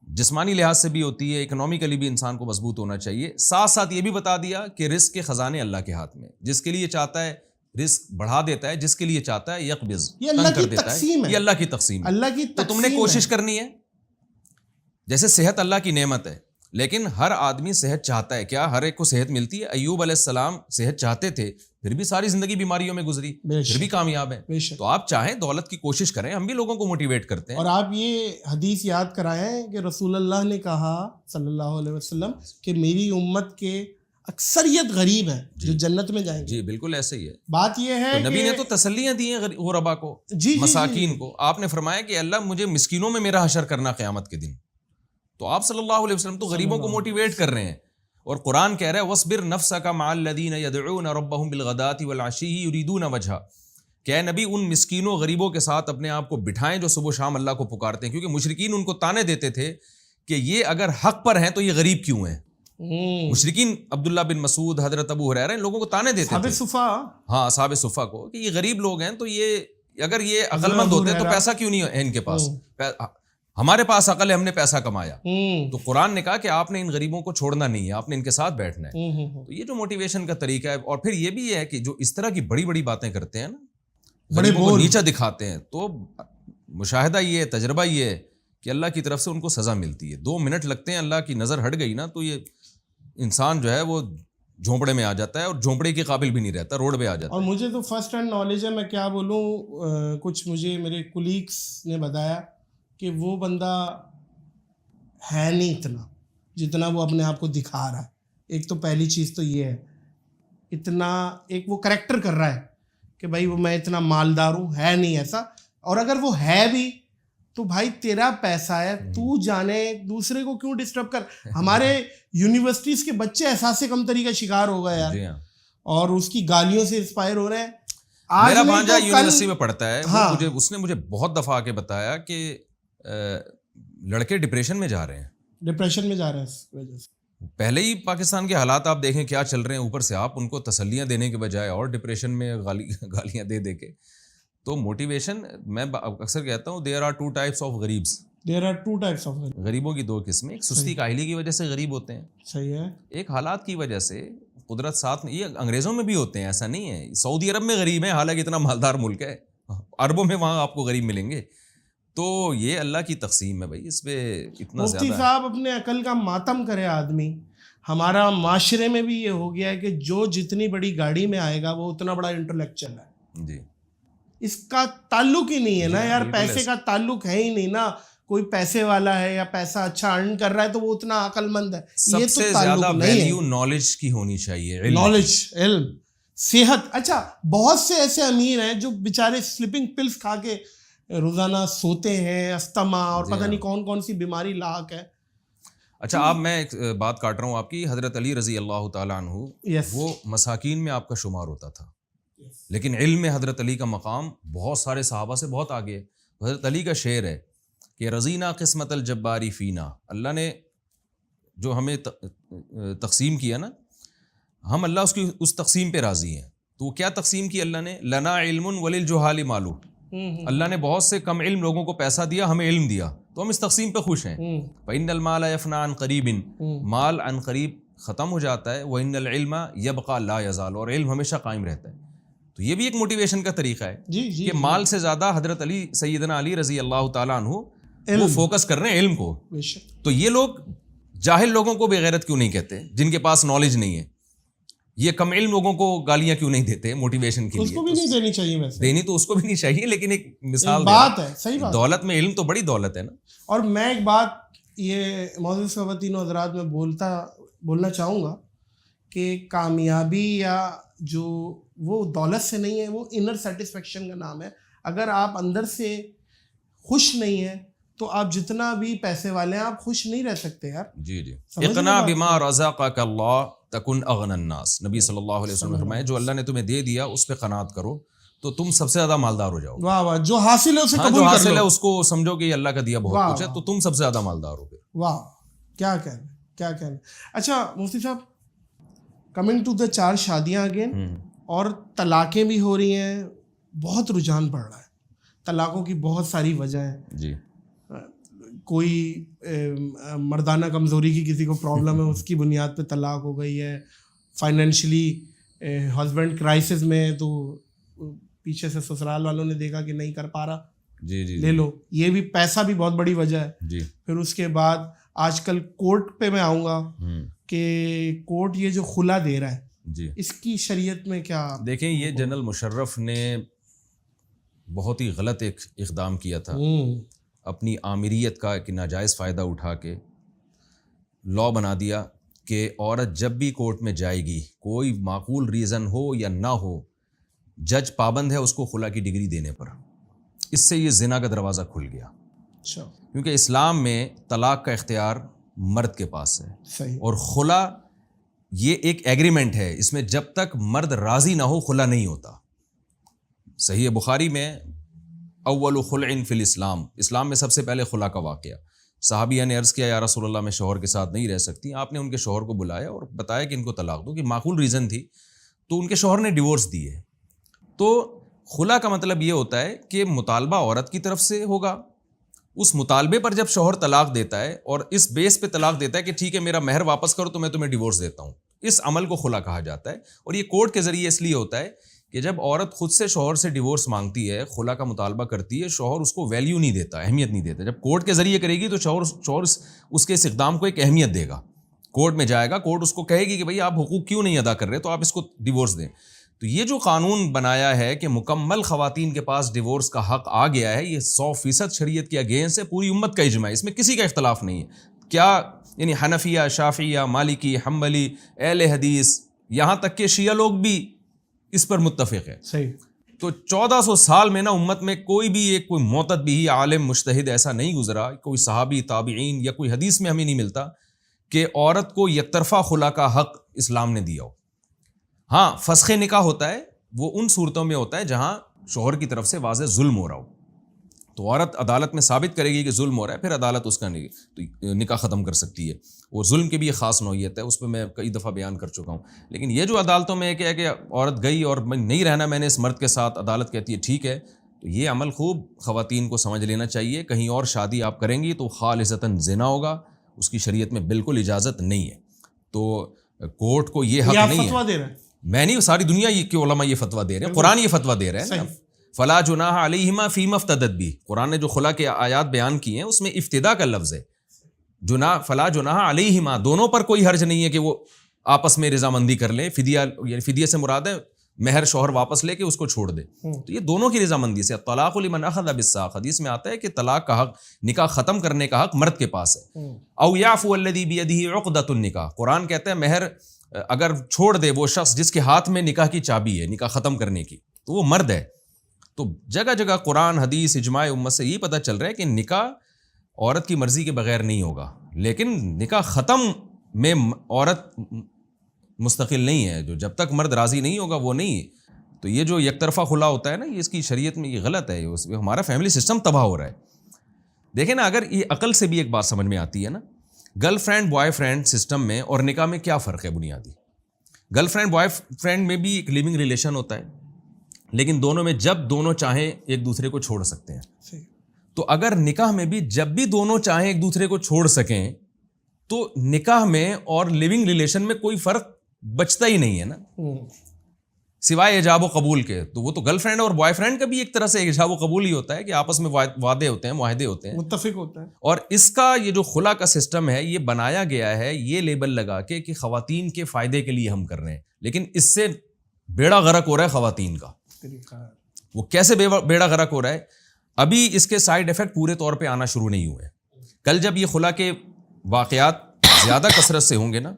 جسمانی لحاظ سے بھی ہوتی ہے, اکنامیکلی بھی انسان کو مضبوط ہونا چاہیے. ساتھ ساتھ یہ بھی بتا دیا کہ رزق کے خزانے اللہ کے ہاتھ میں, جس کے لیے چاہتا ہے رزق بڑھا دیتا ہے, جس کے لیے چاہتا ہے یقبض تنگ کر دیتا ہے. یہ اللہ کی تقسیم ہے. تو تم نے کوشش کرنی ہے. جیسے صحت اللہ کی نعمت ہے, لیکن ہر آدمی صحت چاہتا ہے. کیا ہر ایک کو صحت ملتی ہے؟ ایوب علیہ السلام صحت چاہتے تھے, پھر بھی ساری زندگی بیماریوں میں گزری, پھر بھی کامیاب ہیں. تو آپ چاہیں دولت کی کوشش کریں, ہم بھی لوگوں کو موٹیویٹ کرتے ہیں. اور آپ یہ حدیث یاد کرائیں کہ رسول اللہ نے کہا صلی اللہ علیہ وسلم کہ میری امت کے اکثریت غریب ہیں جو جنت میں جائیں گے. جی بالکل ایسے ہی ہے. بات یہ ہے نبی نے تو تسلیاں دی ہیں غربا کو, مساکین کو. آپ نے فرمایا کہ اللہ مجھے مسکینوں میں میرا حشر کرنا قیامت کے دن. تو آپ صلی اللہ علیہ وسلم تو غریبوں کو موٹیویٹ کر رہے ہیں. اور قرآن کہہ رہا ہے وَاصْبِرْ نَفْسَكَ مَعَ الَّذِينَ يَدْعُونَ رَبَّهُمْ بِالْغَدَاةِ وَالْعَشِيِّ يُرِيدُونَ وَجْهَهُ. کہ اے نبی ان مسکینوں غریبوں کے ساتھ اپنے آپ کو بٹھائیں جو صبح و شام اللہ کو پکارتے ہیں, کیونکہ مشرکین ان کو تانے دیتے تھے کہ یہ اگر حق پر ہیں تو یہ غریب کیوں ہیں. مشرکین عبداللہ بن مسعود, حضرت ابو ہریرہ, ان لوگوں کو تانے دیتے تھے, ہاں اصحاب صفا کو, کہ یہ غریب لوگ ہیں, تو یہ اگر یہ عقل مند ہوتے تو پیسہ کیوں نہیں ہے ان کے پاس, ہمارے پاس عقل ہے, ہم نے پیسہ کمایا. تو قرآن نے کہا کہ آپ نے ان غریبوں کو چھوڑنا نہیں ہے, آپ نے ان کے ساتھ بیٹھنا ہے. تو یہ جو موٹیویشن کا طریقہ ہے. اور پھر یہ بھی ہے کہ جو اس طرح کی بڑی بڑی باتیں کرتے ہیں نا, غریبوں کو نیچا دکھاتے ہیں, تو مشاہدہ یہ ہے, تجربہ یہ ہے کہ اللہ کی طرف سے ان کو سزا ملتی ہے. 2 منٹ لگتے ہیں, اللہ کی نظر ہٹ گئی نا تو یہ انسان جو ہے وہ جھونپڑے میں آ جاتا ہے اور جھونپڑے کے قابل بھی نہیں رہتا, روڈ پہ آ جاتا اور ہے. مجھے تو فرسٹ ہینڈ نالج ہے, میں کیا بولوں, کچھ مجھے میرے کولیگس نے بتایا کہ وہ بندہ ہے نہیں اتنا جتنا وہ اپنے آپ کو دکھا رہا ہے. ایک تو پہلی چیز تو یہ ہے, اتنا ایک وہ کریکٹر کر رہا ہے کہ بھائی وہ میں اتنا مالدار ہوں, ہے نہیں ایسا. اور اگر وہ ہے بھی تو بھائی تیرا پیسہ ہے, تو جانے دوسرے کو کیوں ڈسٹرب کر. ہمارے یونیورسٹیز کے بچے احساس کمتری کا شکار ہو گئے یار, اور اس کی گالیوں سے انسپائر ہو رہے ہیں. میرا بھانجا یونیورسٹی میں پڑھتا ہے, ہاں, اس نے مجھے بہت دفعہ آ کے بتایا کہ لڑکے ڈپریشن میں جا رہے ہیں, ڈپریشن میں جا رہے ہیں اس وجہ سے. پہلے ہی پاکستان کے حالات آپ دیکھیں کیا چل رہے ہیں, اوپر سے آپ ان کو تسلیاں دینے کے بجائے اور ڈپریشن میں گالیاں دے کے. تو موٹیویشن, میں اکثر کہتا ہوں there are two types of غریبs, there are two types of غریبوں کی دو قسمیں, ایک سستی کاہلی کی وجہ سے غریب ہوتے ہیں, صحیح ہے, ایک حالات کی وجہ سے قدرت ساتھ. یہ انگریزوں میں بھی ہوتے ہیں, ایسا نہیں ہے. سعودی عرب میں غریب ہیں, حالانکہ اتنا مالدار ملک ہے, اربوں میں وہاں آپ کو غریب ملیں گے. تو یہ اللہ کی تقسیم ہے بھائی, اس پہ اتنا زیادہ. مفتی صاحب اپنے عقل کا ماتم کرے آدمی. ہمارا معاشرے میں بھی یہ ہو گیا ہے کہ جو جتنی بڑی گاڑی میں آئے گا وہ اتنا بڑا انٹلیکچوئل ہے. جی, اس کا تعلق ہی نہیں ہے نا یار, پیسے کا تعلق ہے ہی نہیں نا. کوئی پیسے والا ہے یا پیسہ اچھا ارن کر رہا ہے تو وہ اتنا عقل مند ہے. سب سے زیادہ ویلیو نالج کی ہونی چاہیے, نالج, علم, صحت. اچھا بہت سے ایسے امیر ہیں جو بیچارے سلیپنگ پلس کھا کے روزانہ سوتے ہیں, استما اور پتہ نہیں کون کون سی بیماری لاحق ہے. اچھا آپ, میں ایک بات کاٹ رہا ہوں آپ کی. حضرت علی رضی اللہ تعالیٰ عنہ وہ مساکین میں آپ کا شمار ہوتا تھا, لیکن علم میں حضرت علی کا مقام بہت سارے صحابہ سے بہت آگے ہے. حضرت علی کا شعر ہے کہ رضینا قسمت الجباری فینا, اللہ نے جو ہمیں تقسیم کیا نا, ہم اللہ اس تقسیم پہ راضی ہیں. تو کیا تقسیم کی اللہ نے؟ لنا علم وللجہال مالو, اللہ نے بہت سے کم علم لوگوں کو پیسہ دیا, ہمیں علم دیا, تو ہم اس تقسیم پہ خوش ہیں. فإن المال يفنى عن قریب, مال عن قریب ختم ہو جاتا ہے. وإن العلم يبقى لا يزال, اور علم ہمیشہ قائم رہتا ہے. تو یہ بھی ایک موٹیویشن کا طریقہ ہے کہ مال سے زیادہ حضرت علی, سیدنا علی رضی اللہ تعالیٰ عنہ وہ فوکس کر رہے ہیں علم کو. تو یہ لوگ جاہل لوگوں کو بے غیرت کیوں نہیں کہتے, جن کے پاس نالج نہیں ہے؟ یہ کم علم لوگوں کو گالیاں کیوں نہیں دیتے موٹیویشن کے لیے؟ اس کو بھی نہیں دینی چاہیے, ویسے دینی تو اس کو بھی نہیں چاہیے, لیکن ایک مثال بات ہے, صحیح بات. دولت میں علم تو بڑی دولت ہے نا. اور میں ایک بات یہ معزز خواتین و حضرات میں بولنا چاہوں گا کہ کامیابی یا جو وہ دولت سے نہیں ہے, وہ انر سیٹسفیکشن کا نام ہے. اگر آپ اندر سے خوش نہیں ہیں تو آپ جتنا بھی پیسے والے ہیں آپ خوش نہیں رہ سکتے یار. جی جی, اقنا بما رزقک اللہ تکن اغنى الناس, نبی صلی اللہ علیہ وسلم نے فرمایا جو اللہ نے تمہیں دے دیا اس پہ قناعت کرو تو تم سب سے زیادہ مالدار ہو جاؤ. واہ واہ, جو حاصل ہے اسے قبول کر لو. جو حاصل ہے اس کو سمجھو کہ یہ اللہ کا دیا بہت کچھ ہے, تو تم سب سے زیادہ مالدار ہو گئے. واہ, کیا کہنا. اچھا مفتی صاحب, کمنگ ٹو دا 4 شادیاں اگین, اور طلاقیں بھی ہو رہی ہیں, بہت رجحان بڑھ رہا ہے. طلاقوں کی بہت ساری وجہ ہیں. جی, کوئی مردانہ کمزوری کی کسی کو پرابلم ہے, اس کی بنیاد پہ طلاق ہو گئی ہے. فائنینشلی ہسبینڈ کرائسس میں ہے تو پیچھے سے سسرال والوں نے دیکھا کہ نہیں کر پا رہا, جی جی لے لو. یہ بھی پیسہ بھی بہت بڑی وجہ ہے. جی, پھر اس کے بعد آج کل کورٹ پہ میں آؤں گا کہ کورٹ یہ جو خلا دے رہا ہے, جی, اس کی شریعت میں کیا دیکھیں یہ جنرل مشرف نے بہت ہی غلط ایک اقدام کیا تھا, اپنی آمریت کا ایک ناجائز فائدہ اٹھا کے لا بنا دیا کہ عورت جب بھی کورٹ میں جائے گی, کوئی معقول ریزن ہو یا نہ ہو, جج پابند ہے اس کو خلا کی ڈگری دینے پر. اس سے یہ زنا کا دروازہ کھل گیا. اچھا, کیونکہ اسلام میں طلاق کا اختیار مرد کے پاس ہے. صحیح. اور خلا یہ ایک ایگریمنٹ ہے, اس میں جب تک مرد راضی نہ ہو خلا نہیں ہوتا. صحیح بخاری میں اول خلع فی الاسلام, اسلام میں سب سے پہلے خلا کا واقعہ. صحابیہ نے عرض کیا یا رسول اللہ میں شوہر کے ساتھ نہیں رہ سکتی. آپ نے ان کے شوہر کو بلایا اور بتایا کہ ان کو طلاق دو, کہ معقول ریزن تھی, تو ان کے شوہر نے ڈیورس دیے. تو خلا کا مطلب یہ ہوتا ہے کہ مطالبہ عورت کی طرف سے ہوگا, اس مطالبے پر جب شوہر طلاق دیتا ہے اور اس بیس پہ طلاق دیتا ہے کہ ٹھیک ہے میرا مہر واپس کرو تو میں تمہیں ڈیورس دیتا ہوں, اس عمل کو خلا کہا جاتا ہے. اور یہ کورٹ کے ذریعے اس لیے ہوتا ہے کہ جب عورت خود سے شوہر سے ڈیورس مانگتی ہے, خلا کا مطالبہ کرتی ہے, شوہر اس کو ویلیو نہیں دیتا, اہمیت نہیں دیتا. جب کورٹ کے ذریعے کرے گی تو شوہر اس کے اس اقدام کو ایک اہمیت دے گا. کورٹ میں جائے گا, کورٹ اس کو کہے گی کہ بھئی آپ حقوق کیوں نہیں ادا کر رہے, تو آپ اس کو ڈیورس دیں. تو یہ جو قانون بنایا ہے کہ مکمل خواتین کے پاس ڈیورس کا حق آ گیا ہے, یہ 100% شریعت کے اگینسٹ ہے, پوری امت کا اجماع ہے, اس میں کسی کا اختلاف نہیں ہے. کیا یعنی حنفیہ, شافعیہ, مالکی, حنبلی, اہل حدیث, یہاں تک کہ شیعہ لوگ بھی اس پر متفق ہے. صحیح. تو 1400 سال میں نا امت میں کوئی بھی ایک کوئی معتد بھی عالم مجتہد ایسا نہیں گزرا, کوئی صحابی, تابعین یا کوئی حدیث میں ہمیں نہیں ملتا کہ عورت کو یک طرفہ خلا کا حق اسلام نے دیا ہو. ہاں, فسخ نکاح ہوتا ہے, وہ ان صورتوں میں ہوتا ہے جہاں شوہر کی طرف سے واضح ظلم ہو رہا ہو, تو عورت عدالت میں ثابت کرے گی کہ ظلم ہو رہا ہے, پھر عدالت اس کا نکاح ختم کر سکتی ہے. اور ظلم کی بھی ایک خاص نوعیت ہے, اس پہ میں کئی دفعہ بیان کر چکا ہوں. لیکن یہ جو عدالتوں میں کیا ہے کہ عورت گئی اور نہیں رہنا میں نے اس مرد کے ساتھ, عدالت کہتی ہے ٹھیک ہے, تو یہ عمل خوب خواتین کو سمجھ لینا چاہیے. کہیں اور شادی آپ کریں گی تو خالصتاً زنا ہوگا, اس کی شریعت میں بالکل اجازت نہیں ہے. تو کورٹ کو یہ حق نہیں ہے. میں نہیں, ساری دنیا کے علماء یہ فتویٰ دے رہے ہیں, قرآن یہ فتویٰ دے رہے ہیں. فلا جناح علیہما فیما افتدت بھی, قرآن نے جو خلا کے آیات بیان کی ہیں اس میں افتدا کا لفظ ہے. فلا جناح علیہما, دونوں پر کوئی حرج نہیں ہے کہ وہ آپس میں رضامندی کر لیں. فدیہ یعنی فدیہ سے مراد ہے مہر شوہر واپس لے کے اس کو چھوڑ دے, تو یہ دونوں کی رضامندی سے. طلاق لمن اخذ بالساق, حدیث میں آتا ہے کہ طلاق کا حق, نکاح ختم کرنے کا حق مرد کے پاس ہے. او یعفو الذی بیدہ عقدۃ النکاح, قرآن کہتا ہے مہر اگر چھوڑ دے وہ شخص جس کے ہاتھ میں نکاح کی چابی ہے نکاح ختم کرنے کی, تو وہ مرد ہے. تو جگہ جگہ قرآن, حدیث, اجماع امت سے یہ پتہ چل رہا ہے کہ نکاح عورت کی مرضی کے بغیر نہیں ہوگا, لیکن نکاح ختم میں عورت مستقل نہیں ہے. جو جب تک مرد راضی نہیں ہوگا وہ نہیں ہے. تو یہ جو یک طرفہ خلا ہوتا ہے نا, یہ اس کی شریعت میں یہ غلط ہے, ہمارا فیملی سسٹم تباہ ہو رہا ہے. دیکھیں نا, اگر یہ عقل سے بھی ایک بات سمجھ میں آتی ہے نا, girl friend boy friend system میں اور نکاح میں کیا فرق ہے بنیادی. گرل فرینڈ بوائے فرینڈ میں بھی ایک لیونگ ریلیشن ہوتا ہے, لیکن دونوں میں جب دونوں چاہیں ایک دوسرے کو چھوڑ سکتے ہیں. تو اگر نکاح میں بھی جب بھی دونوں چاہیں ایک دوسرے کو چھوڑ سکیں, تو نکاح میں اور لیونگ ریلیشن میں کوئی فرق بچتا ہی نہیں ہے نا, سوائے ایجاب و قبول کے. تو وہ تو گرل فرینڈ اور بوائے فرینڈ کا بھی ایک طرح سے ایجاب و قبول ہی ہوتا ہے کہ آپس میں وعدے ہوتے ہیں, معاہدے ہوتے ہیں, متفق ہوتا ہے. اور اس کا یہ جو خلا کا سسٹم ہے یہ بنایا گیا ہے یہ لیبل لگا کے کہ خواتین کے فائدے کے لیے ہم کر رہے ہیں, لیکن اس سے بیڑا غرق ہو رہا ہے خواتین کا. وہ کیسے بیڑا غرق ہو رہا ہے, ابھی اس کے سائیڈ ایفیکٹ پورے طور پہ آنا شروع نہیں ہوئے. کل جب یہ خلا کے واقعات زیادہ کثرت سے ہوں گے نا,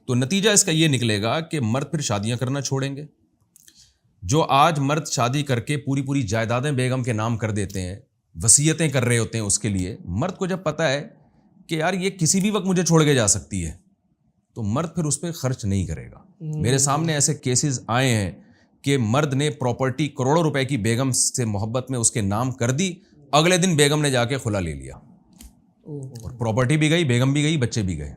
تو نتیجہ اس کا یہ نکلے گا کہ مرد پھر شادیاں کرنا چھوڑیں گے. جو آج مرد شادی کر کے پوری جائیدادیں بیگم کے نام کر دیتے ہیں, وصیتیں کر رہے ہوتے ہیں اس کے لیے, مرد کو جب پتہ ہے کہ یار یہ کسی بھی وقت مجھے چھوڑ کے جا سکتی ہے, تو مرد پھر اس پہ خرچ نہیں کرے گا. میرے سامنے ایسے کیسز آئے ہیں کہ مرد نے پراپرٹی کروڑوں روپے کی بیگم سے محبت میں اس کے نام کر دی, اگلے دن بیگم نے جا کے خلا لے لیا, اور پراپرٹی بھی گئی, بیگم بھی گئی, بچے بھی گئے.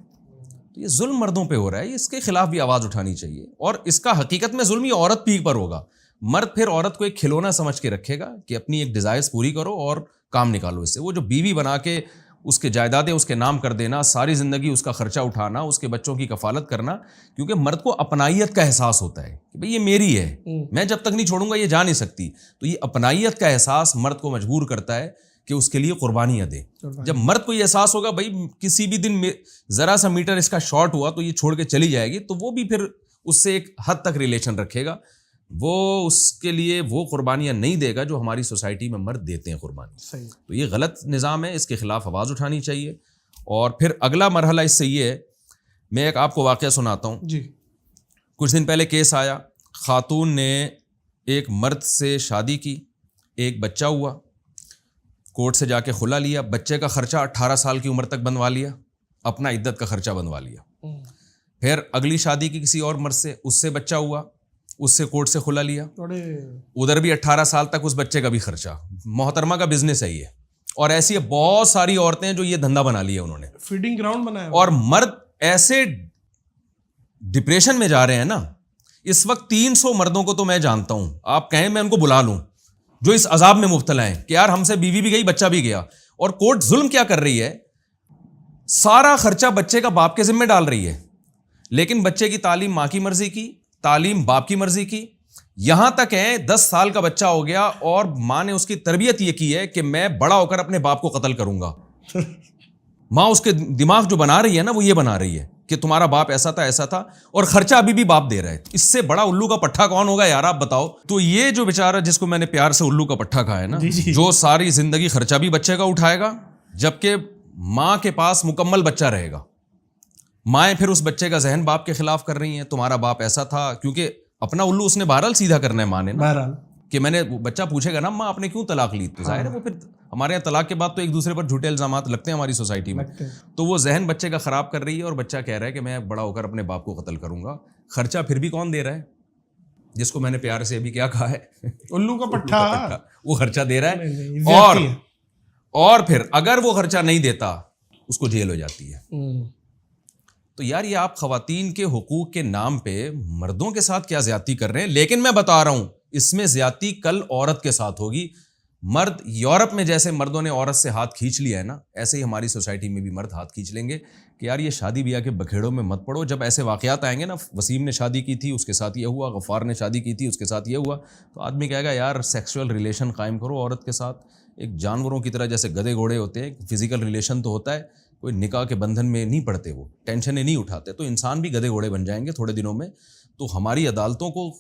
تو یہ ظلم مردوں پہ ہو رہا ہے, اس کے خلاف بھی آواز اٹھانی چاہیے. اور اس کا حقیقت میں ظلم یہ عورت پیک پر ہوگا. مرد پھر عورت کو ایک کھلونا سمجھ کے رکھے گا کہ اپنی ایک ڈیزائرز پوری کرو اور کام نکالو اس سے. وہ جو بیوی بنا کے اس کے جائیدادیں اس کے نام کر دینا, ساری زندگی اس کا خرچہ اٹھانا, اس کے بچوں کی کفالت کرنا, کیونکہ مرد کو اپنائیت کا احساس ہوتا ہے کہ بھئی یہ میری ہے, میں جب تک نہیں چھوڑوں گا یہ جا نہیں سکتی. تو یہ اپنائیت کا احساس مرد کو مجبور کرتا ہے کہ اس کے لیے قربانیاں دے. جب مرد کو یہ احساس ہوگا بھائی کسی بھی دن ذرا سا میٹر اس کا شارٹ ہوا تو یہ چھوڑ کے چلی جائے گی, تو وہ بھی پھر اس سے ایک حد تک ریلیشن رکھے گا. وہ اس کے لیے وہ قربانیاں نہیں دے گا جو ہماری سوسائٹی میں مرد دیتے ہیں قربانی. تو یہ غلط نظام ہے, اس کے خلاف آواز اٹھانی چاہیے. اور پھر اگلا مرحلہ اس سے یہ ہے, میں ایک آپ کو واقعہ سناتا ہوں. کچھ دن پہلے کیس آیا, خاتون نے ایک مرد سے شادی کی, ایک بچہ ہوا, کورٹ سے جا کے خلا لیا, بچے کا خرچہ 18 سال کی عمر تک بنوا لیا, اپنا عدت کا خرچہ بنوا لیا. پھر اگلی شادی کی کسی اور مرد سے, اس سے بچہ ہوا, اس سے کورٹ سے خلا لیا, ادھر بھی 18 سال تک اس بچے کا بھی خرچہ. محترمہ کا بزنس ہے یہ, اور ایسی بہت ساری عورتیں ہیں جو یہ دھندا بنا لیا انہوں نے, فیڈنگ گراؤنڈ بنایا. اور مرد ایسے ڈپریشن میں جا رہے ہیں نا, اس وقت 300 مردوں کو تو میں جانتا ہوں, آپ کہیں میں ان کو بلا لوں, جو اس عذاب میں مبتلا ہیں کہ یار ہم سے بیوی بھی گئی, بچہ بھی گیا. اور کورٹ ظلم کیا کر رہی ہے, سارا خرچہ بچے کا باپ کے ذمہ ڈال رہی ہے, لیکن بچے کی تعلیم ماں کی مرضی کی, تعلیم باپ کی مرضی کی. یہاں تک ہے 10 سال کا بچہ ہو گیا اور ماں نے اس کی تربیت یہ کی ہے کہ میں بڑا ہو کر اپنے باپ کو قتل کروں گا. ماں اس کے دماغ جو بنا رہی ہے نا, وہ یہ بنا رہی ہے کہ تمہارا باپ ایسا تھا اور خرچہ ابھی بھی باپ دے رہا ہے. اس سے بڑا الو کا پٹھا کون ہوگا یار, آپ بتاؤ. تو یہ جو بیچارہ جس کو میں نے پیار سے الو کا پٹھا کہا ہے نا, جو ساری زندگی خرچہ بھی بچے کا اٹھائے گا, جبکہ ماں کے پاس مکمل بچہ رہے گا. مائیں پھر اس بچے کا ذہن باپ کے خلاف کر رہی ہیں, تمہارا باپ ایسا تھا, کیونکہ اپنا الو اس نے بہرحال سیدھا کرنا ہے ماں نے نا, کہ میں نے, بچہ پوچھے گا نا ماں آپ نے کیوں طلاق لی, تو ظاہر ہے وہ پھر ہمارے یہاں طلاق کے بعد تو ایک دوسرے پر جھوٹے الزامات لگتے ہیں ہماری سوسائٹی میں, تو وہ ذہن بچے کا خراب کر رہی ہے, اور بچہ کہہ رہا ہے کہ میں بڑا ہو کر اپنے باپ کو قتل کروں گا. خرچہ پھر بھی کون دے رہا ہے, جس کو میں نے پیار سے ابھی کیا کہا ہے, الو کا پٹھا, وہ خرچہ دے رہا ہے. اور پھر اگر وہ خرچہ نہیں دیتا اس کو جیل ہو جاتی ہے. تو یار یہ آپ خواتین کے حقوق کے نام پہ مردوں کے ساتھ کیا زیادتی کر رہے ہیں. لیکن میں بتا رہا ہوں اس میں زیادتی کل عورت کے ساتھ ہوگی. مرد یورپ میں جیسے مردوں نے عورت سے ہاتھ کھینچ لیا ہے نا, ایسے ہی ہماری سوسائٹی میں بھی مرد ہاتھ کھینچ لیں گے کہ یار یہ شادی بیاہ کے بکھیڑوں میں مت پڑو. جب ایسے واقعات آئیں گے نا, وسیم نے شادی کی تھی اس کے ساتھ یہ ہوا, غفار نے شادی کی تھی اس کے ساتھ یہ ہوا, تو آدمی کہے گا یار سیکسول ریلیشن قائم کرو عورت کے ساتھ, ایک جانوروں کی طرح جیسے گدھے گھوڑے ہوتے ہیں, فزیکل ریلیشن تو ہوتا ہے, کوئی نکاح کے بندھن میں نہیں پڑتے, وہ ٹینشنیں نہیں اٹھاتے, تو انسان بھی گدھے گھوڑے بن جائیں گے تھوڑے دنوں میں. تو ہماری عدالتوں کو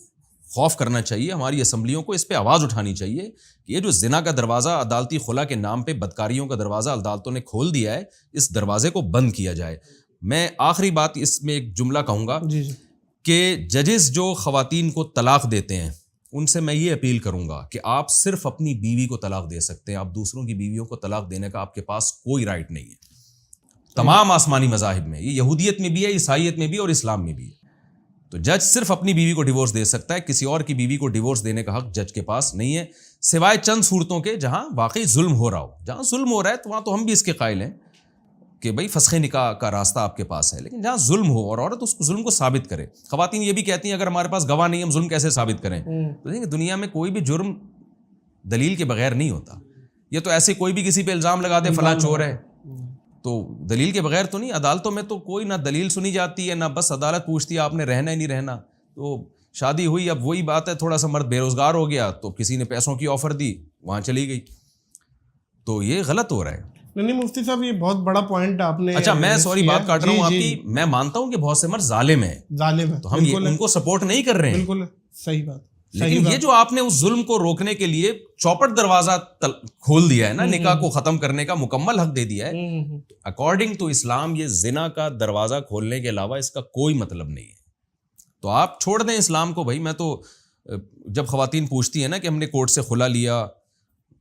خوف کرنا چاہیے, ہماری اسمبلیوں کو اس پہ آواز اٹھانی چاہیے کہ یہ جو زنا کا دروازہ عدالتی خلا کے نام پہ بدکاریوں کا دروازہ عدالتوں نے کھول دیا ہے, اس دروازے کو بند کیا جائے. میں آخری بات اس میں ایک جملہ کہوں گا کہ ججز جو خواتین کو طلاق دیتے ہیں ان سے میں یہ اپیل کروں گا کہ آپ صرف اپنی بیوی کو طلاق دے سکتے ہیں, آپ دوسروں کی بیویوں کو طلاق دینے کا آپ کے پاس کوئی رائٹ نہیں ہے. تمام آسمانی مذاہب میں, یہ یہودیت میں بھی ہے, عیسائیت میں بھی اور اسلام میں بھی ہے. تو جج صرف اپنی بیوی کو ڈیورس دے سکتا ہے, کسی اور کی بیوی کو ڈیورس دینے کا حق جج کے پاس نہیں ہے, سوائے چند صورتوں کے جہاں واقعی ظلم ہو رہا ہو. جہاں ظلم ہو رہا ہے تو وہاں تو ہم بھی اس کے قائل ہیں کہ بھائی فسخ نکاح کا راستہ آپ کے پاس ہے, لیکن جہاں ظلم ہو اور عورت اس ظلم کو ثابت کرے. خواتین یہ بھی کہتی ہیں اگر ہمارے پاس گواہ نہیں ہم ظلم کیسے ثابت کریں. تو دیکھیں دنیا میں کوئی بھی جرم دلیل کے بغیر نہیں ہوتا. یہ تو ایسے کوئی بھی کسی پہ الزام لگا دے فلاں چور ہے, تو دلیل کے بغیر تو نہیں. عدالتوں میں تو کوئی نہ دلیل سنی جاتی ہے, نہ بس عدالت پوچھتی ہے آپ نے رہنا ہی نہیں رہنا. تو شادی ہوئی, اب وہی بات ہے, تھوڑا سا مرد بے روزگار ہو گیا تو کسی نے پیسوں کی آفر دی, وہاں چلی گئی. تو یہ غلط ہو رہا ہے. نہیں مفتی صاحب یہ بہت بڑا پوائنٹ آپ نے. اچھا میں سوری بات کاٹ رہا ہوں آپ کی, میں مانتا ہوں کہ بہت سے مرد ظالم ہیں, تو ہم ان کو سپورٹ نہیں کر رہے ہیں, بالکل صحیح بات. لیکن یہ جو آپ نے اس ظلم کو روکنے کے لیے چوپٹ دروازہ کھول دیا ہے نا, نکاح کو ختم کرنے کا مکمل حق دے دیا ہے, اکارڈنگ ٹو اسلام یہ زنا کا دروازہ کھولنے کے علاوہ اس کا کوئی مطلب نہیں ہے. تو آپ چھوڑ دیں اسلام کو. بھائی میں تو جب خواتین پوچھتی ہیں نا کہ ہم نے کورٹ سے خلا لیا,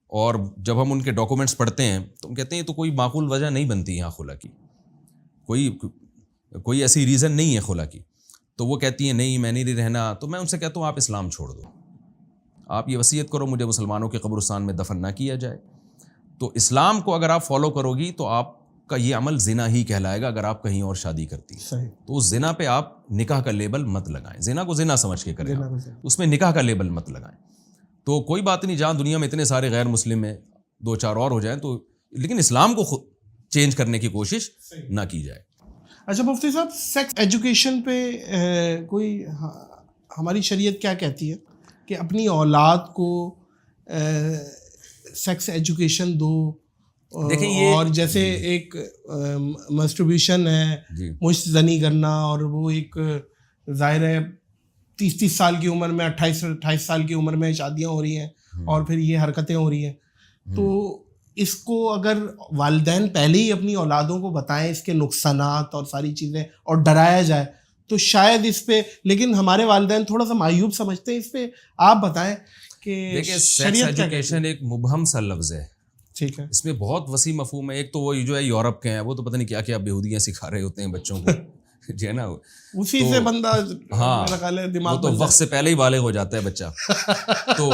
اور جب ہم ان کے ڈاکومنٹس پڑھتے ہیں تو ہم کہتے ہیں تو کوئی معقول وجہ نہیں بنتی یہاں خلا کی, کوئی ایسی ریزن نہیں ہے خلا کی. تو وہ کہتی ہیں نہیں میں نہیں رہنا. تو میں ان سے کہتا ہوں آپ اسلام چھوڑ دو, آپ یہ وصیت کرو مجھے مسلمانوں کے قبرستان میں دفن نہ کیا جائے. تو اسلام کو اگر آپ فالو کرو گی تو آپ کا یہ عمل زنا ہی کہلائے گا اگر آپ کہیں اور شادی کرتی ہیں. تو اس زنا پہ آپ نکاح کا لیبل مت لگائیں, زنا کو زنا سمجھ کے کریں, اس میں نکاح کا لیبل مت لگائیں. تو کوئی بات نہیں, جہاں دنیا میں اتنے سارے غیر مسلم ہیں, دو چار اور ہو جائیں تو, لیکن اسلام کو چینج کرنے کی کوشش نہ کی جائے. اچھا مفتی صاحب سیکس ایجوکیشن پہ کوئی ہماری شریعت کیا کہتی ہے کہ اپنی اولاد کو سیکس ایجوکیشن دو؟ اور جیسے ایک مسٹربیوشن ہے, مشت زنی کرنا, اور وہ ایک ظاہر ہے 30 سال کی عمر میں 28 سال کی عمر میں شادیاں ہو رہی ہیں اور پھر یہ حرکتیں ہو رہی ہیں. تو اس کو اگر والدین پہلے ہی اپنی اولادوں کو بتائیں اس کے نقصانات اور ساری چیزیں, اور ڈرایا جائے تو شاید اس پہ, لیکن ہمارے والدین تھوڑا سا معیوب سمجھتے ہیں اس پہ. آپ بتائیں کہ سیکس ایجوکیشن ایک مبہم سا لفظ ہے, ٹھیک ہے, اس میں بہت وسیع مفہوم ہے. ایک تو وہ جو ہے یورپ کے ہیں, وہ تو پتہ نہیں کیا کیا بےہودیاں سکھا رہے ہوتے ہیں بچوں کو, جی ہے نا, اسی سے بندہ وہ تو وقت سے پہلے ہی بالغ ہو جاتا ہے بچہ. تو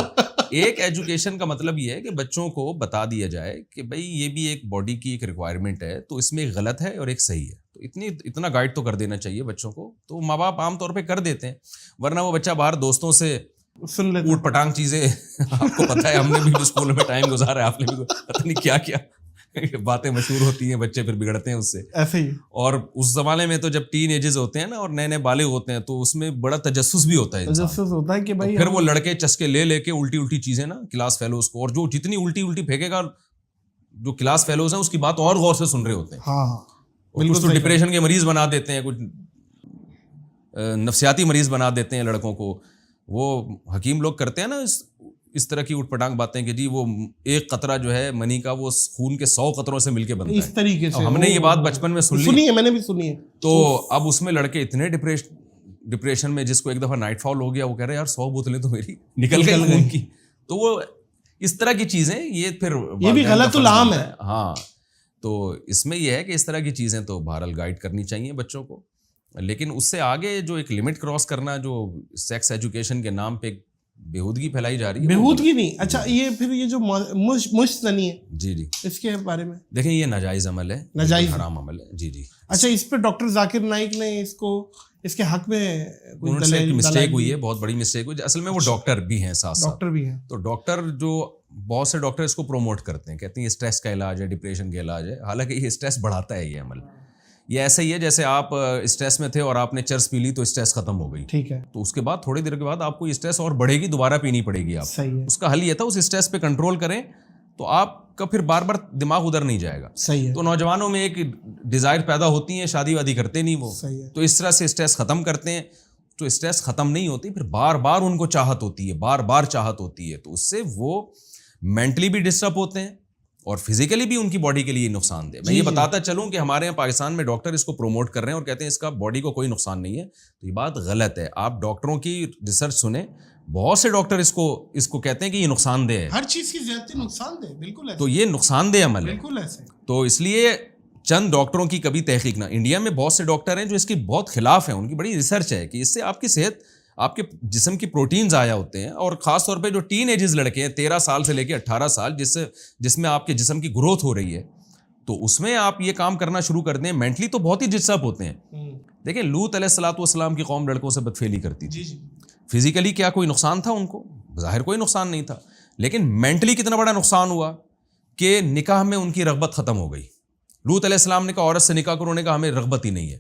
ایک ایجوکیشن کا مطلب یہ ہے کہ بچوں کو بتا دیا جائے کہ بھائی یہ بھی ایک باڈی کی ایک ریکوائرمنٹ ہے, تو اس میں ایک غلط ہے اور ایک صحیح ہے. تو اتنا گائیڈ تو کر دینا چاہیے بچوں کو. تو ماں باپ عام طور پہ کر دیتے ہیں, ورنہ وہ بچہ باہر دوستوں سے اوٹ پٹانگ چیزیں, آپ کو پتہ ہے ہم نے بھی اسکول میں ٹائم گزارا ہے, آپ نے بھی پتہ نہیں کیا کیا باتیں مشہور ہوتی ہیں, بچے پھر بگڑتے ہیں اس سے ایسے ہی. اور اس زمانے میں تو جب ٹین ایجز ہوتے ہیں نا اور نئے نئے بالغ ہوتے ہیں تو اس میں بڑا تجسس بھی ہوتا ہے, تجسس ہوتا ہے کہ بھائی پھر وہ لڑکے چسکے لے کے الٹی چیزیں نا کلاس فیلوز کو, اور جو جتنی الٹی پھینکے گا جو کلاس فیلوز ہیں اس کی بات اور غور سے سن رہے ہوتے ہیں. ہاں, اور کچھ تو ڈپریشن کے مریض بنا دیتے ہیں, کچھ نفسیاتی مریض بنا دیتے ہیں لڑکوں کو. وہ حکیم لوگ کرتے ہیں نا اس طرح کی اٹھ پٹانگ باتیں کہ جی وہ ایک قطرہ جو ہے منی کا وہ خون کے 100 قطروں سے مل کے بنتا ہے, اس طریقے سے. ہم نے یہ بات بچپن میں سن لی ہے, میں نے بھی سنی ہے. تو اب اس میں لڑکے اتنے ڈپریشن میں, جس کو ایک دفعہ نائٹ فال ہو گیا, وہ کہہ رہے یار 100 بوتلیں تو میری نکل گئی خون کی. تو وہ اس طرح کی چیزیں, یہ پھر یہ بھی غلط العام ہے. ہاں, تو اس میں یہ ہے کہ اس طرح کی چیزیں تو بہرحال گائیڈ کرنی چاہیے بچوں کو, لیکن اس سے آگے جو ایک لمٹ کراس کرنا, جو سیکس ایجوکیشن کے نام پہ بےہودگی پھیلائی جا رہی ہے. بےہودگی نہیں, اچھا یہ پھر یہ جو مشت زنی ہے, جی جی, اس کے بارے میں دیکھیں یہ ناجائز عمل ہے, ناجائز حرام عمل ہے. جی جی. اچھا, اس پہ ڈاکٹر ذاکر نائک نے اس کے حق میں مسٹیک ہوئی ہے, بہت بڑی مسٹیک ہوئی. اصل میں وہ ڈاکٹر بھی ہیں, ساتھ ڈاکٹر بھی ہیں. تو ڈاکٹر جو بہت سے ڈاکٹر اس کو پروموٹ کرتے ہیں, کہتے ہیں یہ اسٹریس کا علاج ہے, ڈپریشن کا علاج ہے. حالانکہ یہ اسٹریس بڑھاتا ہے یہ عمل. یہ ایسا ہی ہے جیسے آپ اسٹریس میں تھے اور آپ نے چرس پی لی تو اسٹریس ختم ہو گئی, ٹھیک ہے, تو اس کے بعد تھوڑی دیر کے بعد آپ کو اسٹریس اور بڑھے گی, دوبارہ پینی پڑے گی. آپ اس کا حل یہ تھا اس اسٹریس پہ کنٹرول کریں, تو آپ کا پھر بار بار دماغ ادھر نہیں جائے گا. صحیح ہے. تو نوجوانوں میں ایک ڈیزائر پیدا ہوتی ہیں, شادی وادی کرتے نہیں وہ, تو اس طرح سے اسٹریس ختم کرتے ہیں. تو اسٹریس ختم نہیں ہوتی, پھر بار بار ان کو چاہت ہوتی ہے, بار بار چاہت ہوتی ہے, تو اس سے وہ مینٹلی بھی ڈسٹرب ہوتے ہیں اور فزیکلی بھی ان کی باڈی کے لیے نقصان دہ. میں یہ بتاتا چلوں کہ ہمارے یہاں پاکستان میں ڈاکٹر اس کو پروموٹ کر رہے ہیں اور کہتے ہیں اس کا باڈی کو کوئی نقصان نہیں ہے, تو یہ بات غلط ہے. آپ ڈاکٹروں کی ریسرچ سنیں, بہت سے ڈاکٹر اس کو کہتے ہیں کہ یہ نقصان دہ ہے. ہر چیز کی زیادتی نقصان دہ, بالکل ایسے. تو یہ نقصان دہ عمل ہے, بالکل ایسے. تو اس لیے چند ڈاکٹروں کی کبھی تحقیق نہ. انڈیا میں بہت سے ڈاکٹر ہیں جو اس کی بہت خلاف ہیں, ان کی بڑی ریسرچ ہے کہ اس سے آپ کی صحت, آپ کے جسم کی پروٹینز آیا ہوتے ہیں, اور خاص طور پہ جو ٹین ایجز لڑکے ہیں 13 سال سے لے کے 18 سال, جس میں آپ کے جسم کی گروتھ ہو رہی ہے, تو اس میں آپ یہ کام کرنا شروع کر دیں, مینٹلی تو بہت ہی ڈسٹرب ہوتے ہیں. دیکھیں لوط علیہ الصلوۃ والسلام کی قوم لڑکوں سے بدفعلی کرتی تھی. فزیکلی کیا کوئی نقصان تھا ان کو؟ ظاہر کوئی نقصان نہیں تھا, لیکن مینٹلی کتنا بڑا نقصان ہوا کہ نکاح میں ان کی رغبت ختم ہو گئی. لوط علیہ السلام نے کہا عورت سے نکاح کرو, نے کہا ہمیں رغبت ہی نہیں ہے,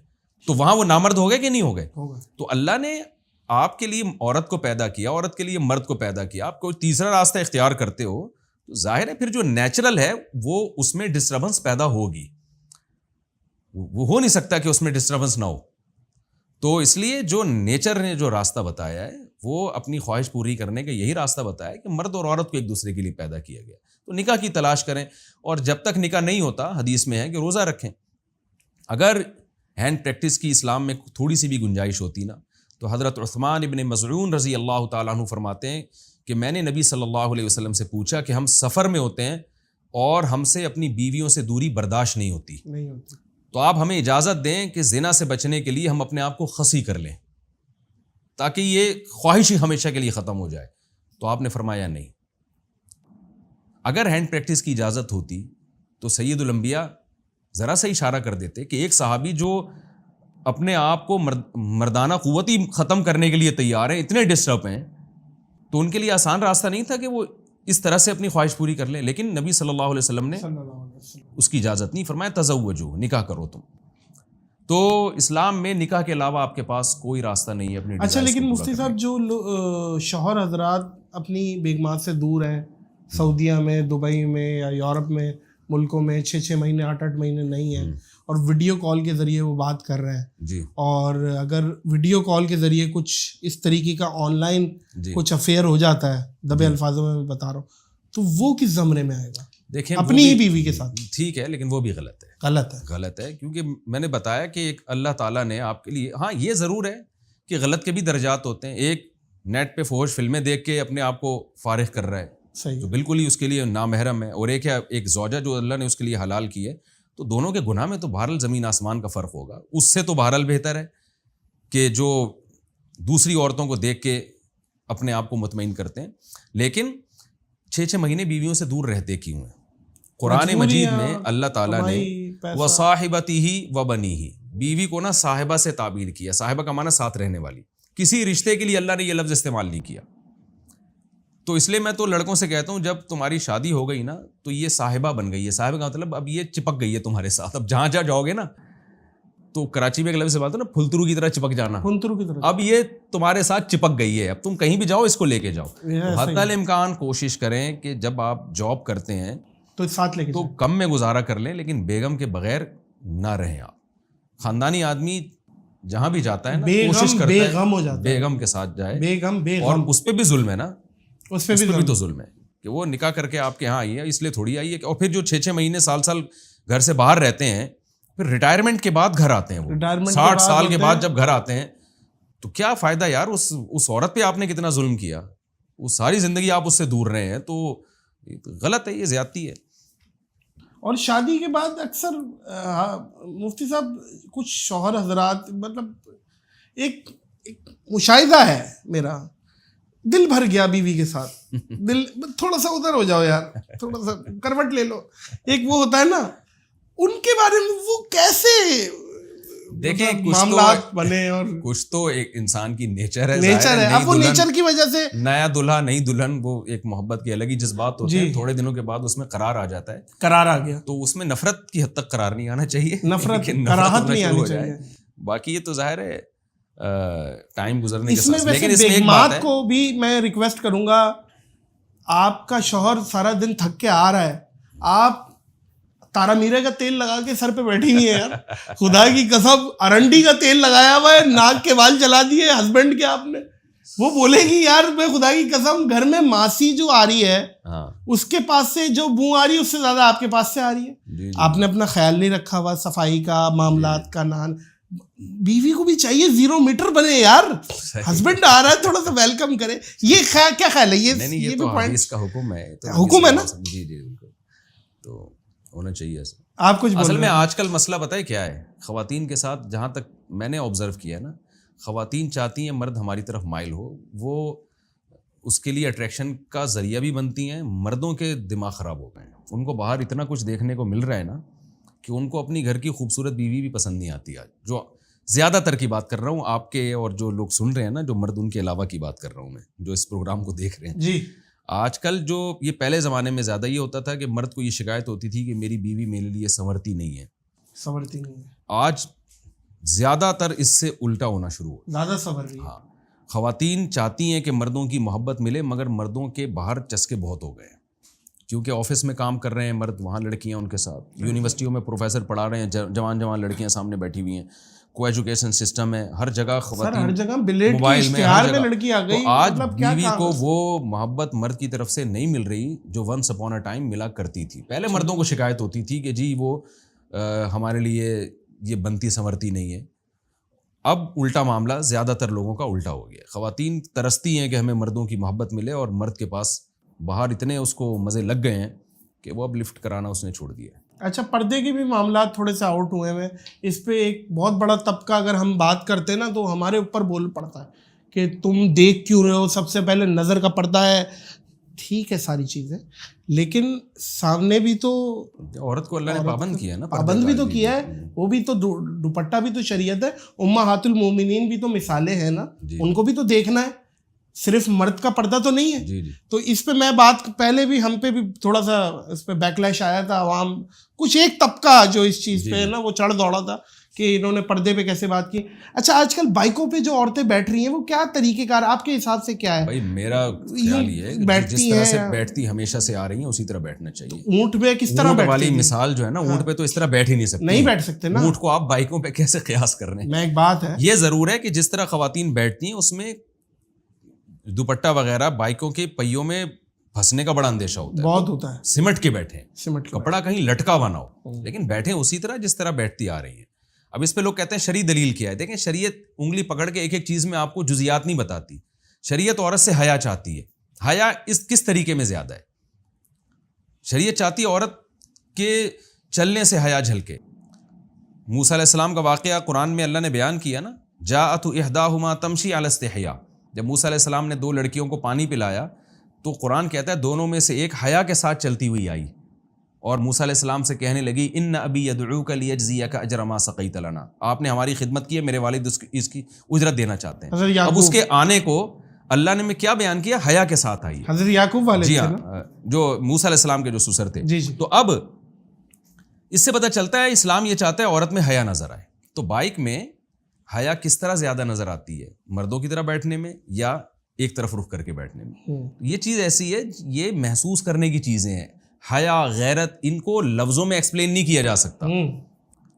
تو وہاں وہ نامرد ہو گئے کہ نہیں ہو گئے؟ تو اللہ نے آپ کے لیے عورت کو پیدا کیا, عورت کے لیے مرد کو پیدا کیا, آپ کوئی تیسرا راستہ اختیار کرتے ہو تو ظاہر ہے پھر جو نیچرل ہے وہ اس میں ڈسٹربنس پیدا ہوگی, وہ ہو نہیں سکتا کہ اس میں ڈسٹربنس نہ ہو. تو اس لیے جو نیچر نے جو راستہ بتایا ہے وہ اپنی خواہش پوری کرنے کا یہی راستہ بتایا ہے کہ مرد اور عورت کو ایک دوسرے کے لیے پیدا کیا گیا, تو نکاح کی تلاش کریں, اور جب تک نکاح نہیں ہوتا حدیث میں ہے کہ روزہ رکھیں. اگر ہینڈ پریکٹس کی اسلام میں تھوڑی سی بھی گنجائش ہوتی نا, تو حضرت عثمان ابن مظعون رضی اللہ تعالیٰ عنہ فرماتے ہیں کہ میں نے نبی صلی اللہ علیہ وسلم سے پوچھا کہ ہم سفر میں ہوتے ہیں اور ہم سے اپنی بیویوں سے دوری برداشت نہیں ہوتی, تو آپ ہمیں اجازت دیں کہ زنا سے بچنے کے لیے ہم اپنے آپ کو خصی کر لیں تاکہ یہ خواہش ہی ہمیشہ کے لیے ختم ہو جائے. تو آپ نے فرمایا نہیں. اگر ہینڈ پریکٹس کی اجازت ہوتی تو سید الانبیاء ذرا سا اشارہ کر دیتے کہ ایک صحابی جو اپنے آپ کو مردانہ قوت ہی ختم کرنے کے لیے تیار ہیں, اتنے ڈسٹرب ہیں, تو ان کے لیے آسان راستہ نہیں تھا کہ وہ اس طرح سے اپنی خواہش پوری کر لیں. لیکن نبی صلی اللہ علیہ وسلم نے اس کی اجازت نہیں, فرمایا تزوجو, نکاح کرو تم. تو اسلام میں نکاح کے علاوہ آپ کے پاس کوئی راستہ نہیں ہے اپنے. اچھا, لیکن مفتی صاحب جو شوہر حضرات اپنی بیگمات سے دور ہیں, سعودیہ میں, دبئی میں یا یورپ میں ملکوں میں 6 مہینے 8 مہینے نہیں ہیں, اور ویڈیو کال کے ذریعے وہ بات کر رہے ہیں جی, اور اگر ویڈیو کال کے ذریعے کچھ اس طریقے کا آن لائن کچھ افیئر ہو جاتا ہے, دبے الفاظوں میں بتا رہا ہوں, تو وہ کس زمرے میں آئے گا؟ دیکھیں اپنی ہی بیوی کے ساتھ. ٹھیک ہے, لیکن وہ بھی غلط ہے. غلط ہے کیونکہ میں نے بتایا کہ ایک اللہ تعالیٰ نے آپ کے لیے, ہاں یہ ضرور ہے کہ غلط کے بھی درجات ہوتے ہیں. ایک نیٹ پہ فحش فلمیں دیکھ کے اپنے آپ کو فارغ کر رہا ہے, تو بالکل ہی اس کے لیے نامحرم ہے, اور ایک زوجہ جو اللہ نے اس کے لیے حلال کی ہے, تو دونوں کے گناہ میں تو بہرحال زمین آسمان کا فرق ہوگا. اس سے تو بہرحال بہتر ہے کہ جو دوسری عورتوں کو دیکھ کے اپنے آپ کو مطمئن کرتے ہیں. لیکن 6 مہینے بیویوں سے دور رہتے کیوں ہیں؟ قرآن مجید میں اللہ تعالیٰ نے وَصَاحِبَتِهِ وَبَنِيهِ, بیوی کو نا صاحبہ سے تعبیر کیا. صاحبہ کا معنی ساتھ رہنے والی. کسی رشتے کے لیے اللہ نے یہ لفظ استعمال نہیں کیا. تو اس لیے میں تو لڑکوں سے کہتا ہوں جب تمہاری شادی ہو گئی نا تو یہ صاحبہ بن گئی ہے. صاحبہ کا مطلب اب یہ چپک گئی ہے تمہارے ساتھ. اب جہاں جاؤ گے نا, تو کراچی میں ایک لفظ سے بات ہے نا, پھلترو کی طرح چپک جانا, اب یہ تمہارے ساتھ چپک گئی ہے. اب تم کہیں بھی جاؤ اس کو لے کے جاؤ. حتی الامکان کوشش کریں کہ جب آپ جاب کرتے ہیں تو ساتھ لے کے تو کم میں گزارا کر لیں, لیکن بیگم کے بغیر نہ رہیں آپ. خاندانی آدمی جہاں بھی جاتا ہے نا کوشش بیغم کرتا ہے بیغم ہو جاتا ہے, بیگم کے ساتھ جائے, بیغم اور بیغم اس پہ بھی ظلم ہے نا, اس پہ اس بھی پہ بھی تو ظلم ہے کہ وہ نکاح کر کے آپ کے یہاں آئی ہے اس لیے تھوڑی آئی ہے. اور پھر جو 6 مہینے سال گھر سے باہر رہتے ہیں, پھر ریٹائرمنٹ کے بعد گھر آتے ہیں, وہ 60 سال کے بعد جب گھر آتے ہیں تو کیا فائدہ یار, اس عورت پہ آپ نے کتنا ظلم کیا, وہ ساری زندگی آپ اس سے دور رہے ہیں, تو غلط ہے, یہ زیادتی ہے. اور شادی کے بعد اکثر مفتی صاحب کچھ شوہر حضرات, مطلب ایک مشاہدہ ہے میرا, دل بھر گیا بیوی کے ساتھ, دل تھوڑا سا ادھر ہو جاؤ یار, تھوڑا سا کروٹ لے لو, ایک وہ ہوتا ہے نا, ان کے بارے میں وہ کیسے دیکھیں معاملات بنے, اور کچھ تو ایک انسان کی نیچر ہے, نیچر ہے, اب وہ نیچر کی وجہ سے نیا دلہا نئی دلہن, وہ ایک محبت کے الگ ہی جذبات ہوتے ہیں, تھوڑے دنوں کے بعد اس میں قرار آ جاتا ہے, قرار آ گیا, تو اس میں نفرت کی حد تک قرار نہیں آنا چاہیے, نفرت کراہت نہیں آنی چاہیے. باقی یہ تو ظاہر ہے ٹائم گزرنے کے اس میں ساتھ. ویسے لیکن اس میں ایک بیگمات بات ہے, کو بھی میں ریکویسٹ کروں گا, آپ کا شوہر سارا دن تھک کے آ رہا ہے, آپ تارا میرے کا تیل لگا کے سر پہ بیٹھی ہوئی ہے یار, خدا کی قسم ارنڈی کا تیل لگایا ہوا ہے, ناک کے بال جلا دیے ہسبینڈ کے آپ نے, وہ بولے گی یار میں خدا کی قسم گھر میں ماسی جو آ رہی ہے اس کے پاس سے جو بو آ رہی ہے اس سے زیادہ آپ کے پاس سے آ رہی ہے. آپ نے اپنا خیال نہیں رکھا ہوا صفائی کا, معاملات کا, نان. بیوی کو بھی چاہیے 0 میٹر بنے یار, ہسبینڈ آ رہا ہے تھوڑا سا ویلکم کرے. یہ کیا خیال ہے, یہ تو حدیث کا حکم ہے, حکم ہے نا, جی جی بالکل, تو ہونا چاہیے ایسا. آپ کچھ اصل میں آج کل مسئلہ پتہ ہے کیا ہے, خواتین کے ساتھ جہاں تک میں نے آبزرو کیا ہے نا, خواتین چاہتی ہیں مرد ہماری طرف مائل ہو, وہ اس کے لیے اٹریکشن کا ذریعہ بھی بنتی ہیں. مردوں کے دماغ خراب ہو گئے ہیں, ان کو باہر اتنا کچھ دیکھنے کو مل رہا ہے نا کہ ان کو اپنی گھر کی خوبصورت بیوی بھی پسند نہیں آتی. آج جو زیادہ تر کی بات کر رہا ہوں, آپ کے اور جو لوگ سن رہے ہیں نا, جو مرد ان کے علاوہ کی بات کر رہا ہوں میں, جو اس پروگرام کو دیکھ رہے ہیں جی, آج کل جو یہ پہلے زمانے میں زیادہ یہ ہوتا تھا کہ مرد کو یہ شکایت ہوتی تھی کہ میری بیوی میرے لیے سنورتی نہیں ہے, سنورتی نہیں ہے. آج زیادہ تر اس سے الٹا ہونا شروع ہو, زیادہ سنور رہی ہے. ہاں, خواتین چاہتی ہیں کہ مردوں کی محبت ملے, مگر مردوں کے باہر چسکے بہت ہو گئے ہیں, کیونکہ آفس میں کام کر رہے ہیں مرد, وہاں لڑکیاں ان کے ساتھ, یونیورسٹیوں میں پروفیسر پڑھا رہے ہیں, جوان لڑکیاں سامنے بیٹھی ہوئی ہیں, کو ایجوکیشن سسٹم ہے, ہر جگہ خواتین, ہر جگہ بلیٹ کے موبائل میں, اشتہار میں لڑکی آ گئی. تو آج بیوی کو وہ محبت مرد کی طرف سے نہیں مل رہی جو ونس اپون اے ٹائم ملا کرتی تھی. پہلے مردوں کو شکایت ہوتی تھی کہ جی وہ ہمارے لیے یہ بنتی سنورتی نہیں ہے. اب الٹا معاملہ زیادہ تر لوگوں کا الٹا ہو گیا, خواتین ترستی ہیں کہ ہمیں مردوں کی محبت ملے, اور مرد کے پاس باہر اتنے اس کو مزے لگ گئے ہیں کہ وہ اب لفٹ کرانا اس نے چھوڑ دیا. اچھا, پردے کے بھی معاملات تھوڑے سے آؤٹ ہوئے ہیں, اس پہ ایک بہت بڑا طبقہ اگر ہم بات کرتے ہیں نا تو ہمارے اوپر بول پڑتا ہے کہ تم دیکھ کیوں رہے ہو, سب سے پہلے نظر کا پردہ ہے. ٹھیک ہے ساری چیزیں, لیکن سامنے بھی تو عورت کو اللہ نے پابند کیا ہے نا, پابند بھی تو کیا ہے, وہ بھی تو دوپٹہ بھی تو شریعت ہے, امہات المومنین بھی تو مثالیں ہیں نا, ان کو بھی تو دیکھنا ہے, صرف مرد کا پردہ تو نہیں ہے. تو اس پہ میں بات پہلے بھی ہم پہ بھی تھوڑا سا اس پہ بیکلیش آیا تھا, عوام کچھ ایک طبقہ جو اس چیز پہ نا وہ چڑھ دوڑا تھا کہ انہوں نے پردے پہ کیسے بات کی. اچھا, آج کل بائکوں پہ جو عورتیں بیٹھ رہی ہیں وہ کیا طریقہ کار آپ کے حساب سے کیا ہے؟ بھائی میرا خیال یہ ہے کہ جس طرح سے بیٹھتی ہمیشہ سے آ رہی ہیں اسی طرح بیٹھنا چاہیے. اونٹ پہ کس طرح اونٹ والی مثال جو ہے نا, اونٹ پہ تو اس طرح بیٹھ ہی نہیں سکتے, نہیں بیٹھ سکتے نا, اونٹ کو آپ بائکوں پہ کیسے قیاس کر رہے ہیں. میں ایک بات ہے, یہ ضرور ہے کہ جس طرح خواتین بیٹھتی ہیں اس میں دوپٹہ وغیرہ بائکوں کے پہیوں میں پھنسنے کا بڑا اندیشہ ہوتا ہے, بہت ہوتا ہے. سمٹ کے بیٹھے, سمٹ کپڑا کہیں لٹکا بنا ہو, لیکن بیٹھے اسی طرح جس طرح بیٹھتی آ رہی ہیں. اب اس پہ لوگ کہتے ہیں شرعی دلیل کیا ہے. دیکھیں شریعت انگلی پکڑ کے ایک ایک چیز میں آپ کو جزیات نہیں بتاتی. شریعت عورت سے حیا چاہتی ہے. حیا کس طریقے میں زیادہ ہے؟ شریعت چاہتی ہے عورت کے چلنے سے حیا جھلکے. موسیٰ علیہ السلام کا واقعہ قرآن میں اللہ نے بیان کیا نا, جاءت احداہما تمشی علی استحیاء. جب موسیٰ علیہ السلام نے 2 لڑکیوں کو پانی پلایا تو قرآن کہتا ہے دونوں میں سے ایک حیا کے ساتھ چلتی ہوئی آئی اور موسیٰ علیہ السلام سے کہنے لگی ان ابی یدعوک لیجزیک اجر ما سقیت لنا. آپ نے ہماری خدمت کی ہے, میرے والد اس کی اجرت دینا چاہتے ہیں. اب اس کے آنے کو اللہ نے میں کیا بیان کیا, حیا کے ساتھ آئی. حضرت یعقوب والے جی ہاں, جو موسیٰ علیہ السلام کے جو سسر تھے. تو اب اس سے پتہ چلتا ہے اسلام یہ چاہتا ہے عورت میں حیا نظر آئے. تو بائک میں حیا کس طرح زیادہ نظر آتی ہے, مردوں کی طرح بیٹھنے میں یا ایک طرف رخ کر کے بیٹھنے میں؟ یہ چیز ایسی ہے, یہ محسوس کرنے کی چیزیں ہیں. حیا, غیرت, ان کو لفظوں میں ایکسپلین نہیں کیا جا سکتا.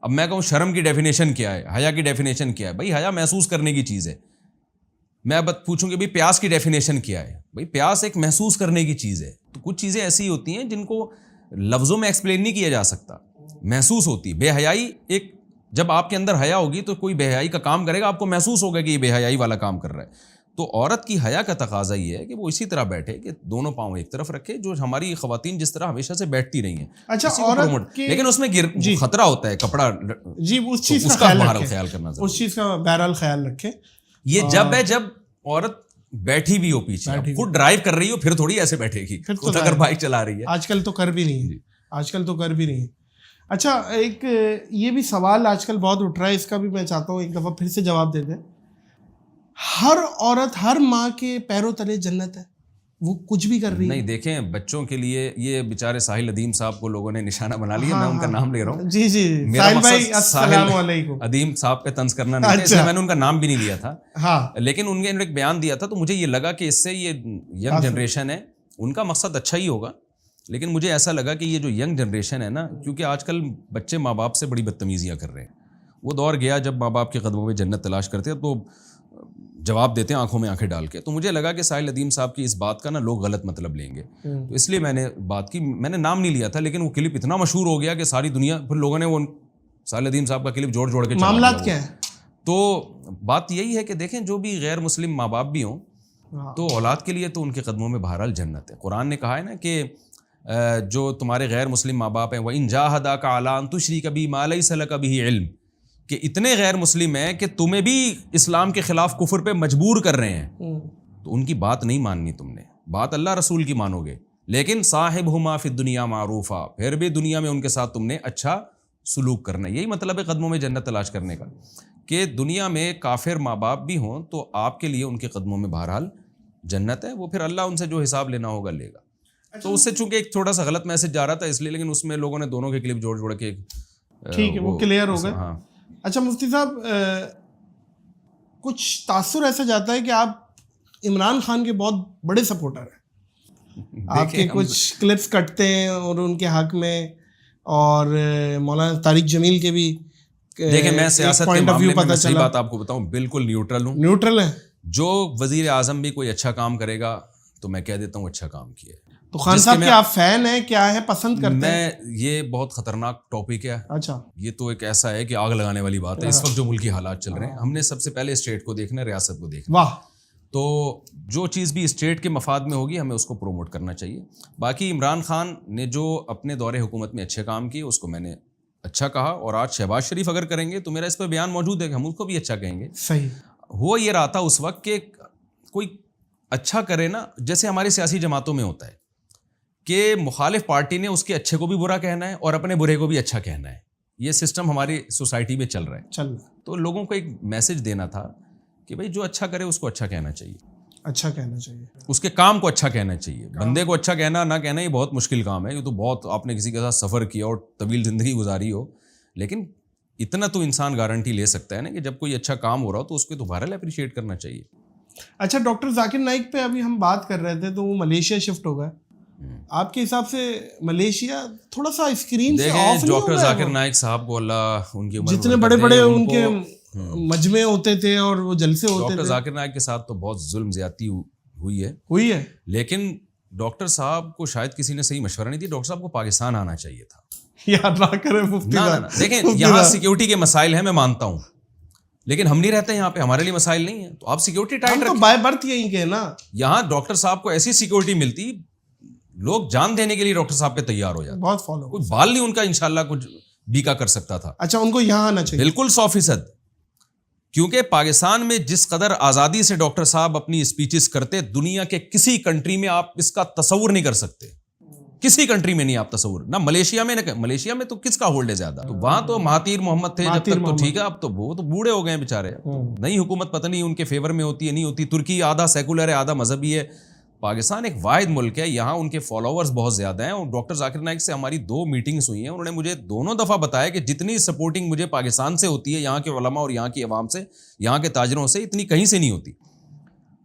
اب میں کہوں شرم کی ڈیفینیشن کیا ہے, حیا کی ڈیفینیشن کیا ہے, بھائی حیا محسوس کرنے کی چیز ہے. میں اب پوچھوں کہ بھائی پیاس کی ڈیفینیشن کیا ہے, بھائی پیاس ایک محسوس کرنے کی چیز ہے. تو کچھ چیزیں ایسی ہوتی ہیں جن کو لفظوں میں ایکسپلین نہیں کیا جا سکتا, محسوس ہوتی. بے حیائی ایک, جب آپ کے اندر حیا ہوگی تو کوئی بے حیائی کا کام کرے گا, آپ کو محسوس ہوگا کہ یہ بے حیائی والا کام کر رہا ہے. تو عورت کی حیا کا تقاضا یہ ہے کہ وہ اسی طرح بیٹھے کہ دونوں پاؤں ایک طرف رکھے, جو ہماری خواتین جس طرح ہمیشہ سے بیٹھتی رہی ہیں. اچھا عورت لیکن اس میں خطرہ ہوتا ہے کپڑا, جی اس چیز کا بہرحال خیال کرنا, اس چیز کا بہرحال خیال رکھے. یہ جب ہے جب عورت بیٹھی بھی ہو پیچھے, خود ڈرائیو کر رہی ہو, پھر تھوڑی ایسے بیٹھے گی خود اگر بائک چلا رہی ہے. آج کل تو کر بھی نہیں ہے, آج کل تو کر بھی نہیں ہے. اچھا ایک یہ بھی سوال آج کل بہت اٹھ رہا ہے, اس کا بھی میں چاہتا ہوں ایک دفعہ پھر سے جواب دے دیں. ہر عورت, ہر ماں کے پیروں تلے جنت ہے, وہ کچھ بھی کر رہی ہے. نہیں دیکھیں, بچوں کے لیے یہ بیچارے ساحل ادیم صاحب کو لوگوں نے نشانہ بنا لیا, میں ان کا نام لے رہا ہوں. جی جی ساحل بھائی السلام علیکم. ادیم صاحب پہ طنز کرنا نہیں, اس لیے میں نے ان کا نام بھی نہیں لیا تھا. لیکن ان نے ایک بیان دیا تھا, تو مجھے یہ لگا کہ اس سے یہ ینگ جنریشن ہے, ان کا مقصد اچھا ہی ہوگا, لیکن مجھے ایسا لگا کہ یہ جو ینگ جنریشن ہے نا, کیونکہ آج کل بچے ماں باپ سے بڑی بدتمیزیاں کر رہے ہیں. وہ دور گیا جب ماں باپ کے قدموں میں جنت تلاش کرتے ہیں تو جواب دیتے ہیں آنکھوں میں آنکھیں ڈال کے. تو مجھے لگا کہ ساحل ادیم صاحب کی اس بات کا نا لوگ غلط مطلب لیں گے, تو اس لیے میں نے بات کی. میں نے نام نہیں لیا تھا, لیکن وہ کلپ اتنا مشہور ہو گیا کہ ساری دنیا, پھر لوگوں نے وہ ساحل ادیم صاحب کا کلپ جوڑ کے معاملات کیا ہے. تو بات یہی ہے کہ دیکھیں, جو بھی غیر مسلم ماں باپ بھی ہوں تو اولاد کے لیے تو ان کے قدموں میں بہرحال جنت ہے. قرآن نے کہا ہے نا کہ جو تمہارے غیر مسلم ماں باپ ہیں, وَإِن جَاهَدَاكَ عَلَىٰ أَن تُشْرِكَ بِي مَا لَيْسَ لَكَ بِهِ عِلْمٌ, کہ اتنے غیر مسلم ہیں کہ تمہیں بھی اسلام کے خلاف کفر پہ مجبور کر رہے ہیں, تو ان کی بات نہیں ماننی تم نے, بات اللہ رسول کی مانو گے. لیکن صاحبہما فی الدنیا معروفا, پھر بھی دنیا میں ان کے ساتھ تم نے اچھا سلوک کرنا ہے. یہی مطلب ہے قدموں میں جنت تلاش کرنے کا, کہ دنیا میں کافر ماں باپ بھی ہوں تو آپ کے لیے ان کے قدموں میں بہرحال جنت ہے. وہ پھر اللہ ان سے جو حساب لینا ہوگا لے گا. تو اس سے چونکہ ایک تھوڑا سا غلط میسج جا رہا تھا اس لیے, لیکن اس میں لوگوں نے دونوں کے کلپ جوڑ کے ٹھیک ہے وہ کلیئر ہو گئے. ہاں اچھا مفتی صاحب, کچھ تاثر ایسا جاتا ہے کہ آپ عمران خان کے بہت بڑے سپورٹر ہیں, آپ کے کچھ کلپس کٹتے ہیں اور ان کے حق میں, اور مولانا طارق جمیل کے بھی. دیکھیں میں سیاست کے معاملے میں صحیح بات آپ کو بتاؤں, بالکل نیوٹرل ہوں. نیوٹرل ہے. جو وزیر اعظم بھی کوئی اچھا کام کرے گا تو میں کہہ دیتا ہوں اچھا کام کیا ہے. تو خان صاحب کے آپ فین ہیں, کیا ہے, پسند کرتے ہیں؟ میں, یہ بہت خطرناک ٹاپک ہے. اچھا یہ تو ایک ایسا ہے کہ آگ لگانے والی بات ہے. اس وقت جو ملکی حالات چل رہے ہیں, ہم نے سب سے پہلے اسٹیٹ کو دیکھنا ہے, ریاست کو دیکھنا. واہ. تو جو چیز بھی اسٹیٹ کے مفاد میں ہوگی ہمیں اس کو پروموٹ کرنا چاہیے. باقی عمران خان نے جو اپنے دور حکومت میں اچھے کام کیے اس کو میں نے اچھا کہا, اور آج شہباز شریف اگر کریں گے تو میرا اس پہ بیان موجود ہے کہ ہم اس کو بھی اچھا کہیں گے. صحیح. ہو یہ رہا تھا اس وقت کہ کوئی اچھا کرے نا, جیسے ہماری سیاسی جماعتوں میں ہوتا ہے کہ مخالف پارٹی نے اس کے اچھے کو بھی برا کہنا ہے اور اپنے برے کو بھی اچھا کہنا ہے. یہ سسٹم ہماری سوسائٹی میں چل رہا ہے. تو لوگوں کو ایک میسج دینا تھا کہ بھائی جو اچھا کرے اس کو اچھا کہنا چاہیے, اچھا کہنا چاہیے, اس کے کام کو اچھا کہنا چاہیے. بندے کو اچھا کہنا نہ کہنا یہ بہت مشکل کام ہے. یہ تو بہت, آپ نے کسی کے ساتھ سفر کیا اور طویل زندگی گزاری ہو, لیکن اتنا تو انسان گارنٹی لے سکتا ہے نا کہ جب کوئی اچھا کام ہو رہا ہو تو اس کو دوبارہ اپریشیٹ کرنا چاہیے. اچھا ڈاکٹر ذاکر نائک پہ ابھی ہم بات کر رہے تھے, تو وہ ملیشیا شفٹ ہو گئے. آپ کے حساب سے ملیشیا تھوڑا سا اسکرین سے آف نہیں ہو گیا؟ ڈاکٹر ذاکر نائک صاحب کو اللہ ان کی عمر, جتنے بڑے بڑے ان کے مجمع ہوتے تھے اور وہ جلسے ہوتے تھے, ڈاکٹر ذاکر نائک کے ساتھ تو بہت ظلم زیادتی ہوئی ہے. لیکن ڈاکٹر صاحب کو شاید کسی نے صحیح مشورہ نہیں دیا. ڈاکٹر صاحب کو پاکستان آنا چاہیے تھا. یار نہ کرے مفتی صاحب. دیکھیں یہاں سیکیورٹی کے مسائل ہیں, میں مانتا ہوں, لیکن ہم نہیں رہتے یہاں پہ, ہمارے لیے مسائل نہیں ہیں. تو آپ سیکیورٹی ٹائٹ رکھیں. بائی برتھ یہیں کے نا, یہاں ڈاکٹر صاحب کو ایسی سیکیورٹی ملتی, لوگ جان دینے کے لیے ڈاکٹر صاحب پہ تیار ہو جاتے. بہت فالو, کوئی بال نہیں ان کا انشاءاللہ کچھ بیکا کر سکتا تھا. اچھا ان کو یہاں آنا چاہیے. بالکل 100%, کیونکہ پاکستان میں جس قدر آزادی سے ڈاکٹر صاحب اپنی اسپیچز کرتے, دنیا کے کسی کنٹری میں آپ اس کا تصور نہیں کر سکتے. کسی کنٹری میں نہیں آپ تصور, نہ ملیشیا میں, نہ ملیشیا میں تو کس کا ہولڈ ہے زیادہ, تو وہاں تو مہاتیر محمد تھے جب تک, تو ٹھیک ہے. اب تو وہ تو بوڑھے ہو گئے ہیں بیچارے, نئی حکومت پتہ نہیں ان کے فیور میں ہوتی ہے نہیں ہوتی. ترکی آدھا سیکولر ہے آدھا مذہبی ہے. پاکستان ایک واحد ملک ہے, یہاں ان کے فالوورز بہت زیادہ ہیں. اور ڈاکٹر ذاکر نائک سے ہماری 2 میٹنگز ہوئی ہیں, انہوں نے مجھے دونوں دفعہ بتایا کہ جتنی سپورٹنگ مجھے پاکستان سے ہوتی ہے, یہاں کے علماء اور یہاں کی عوام سے, یہاں کے تاجروں سے, اتنی کہیں سے نہیں ہوتی.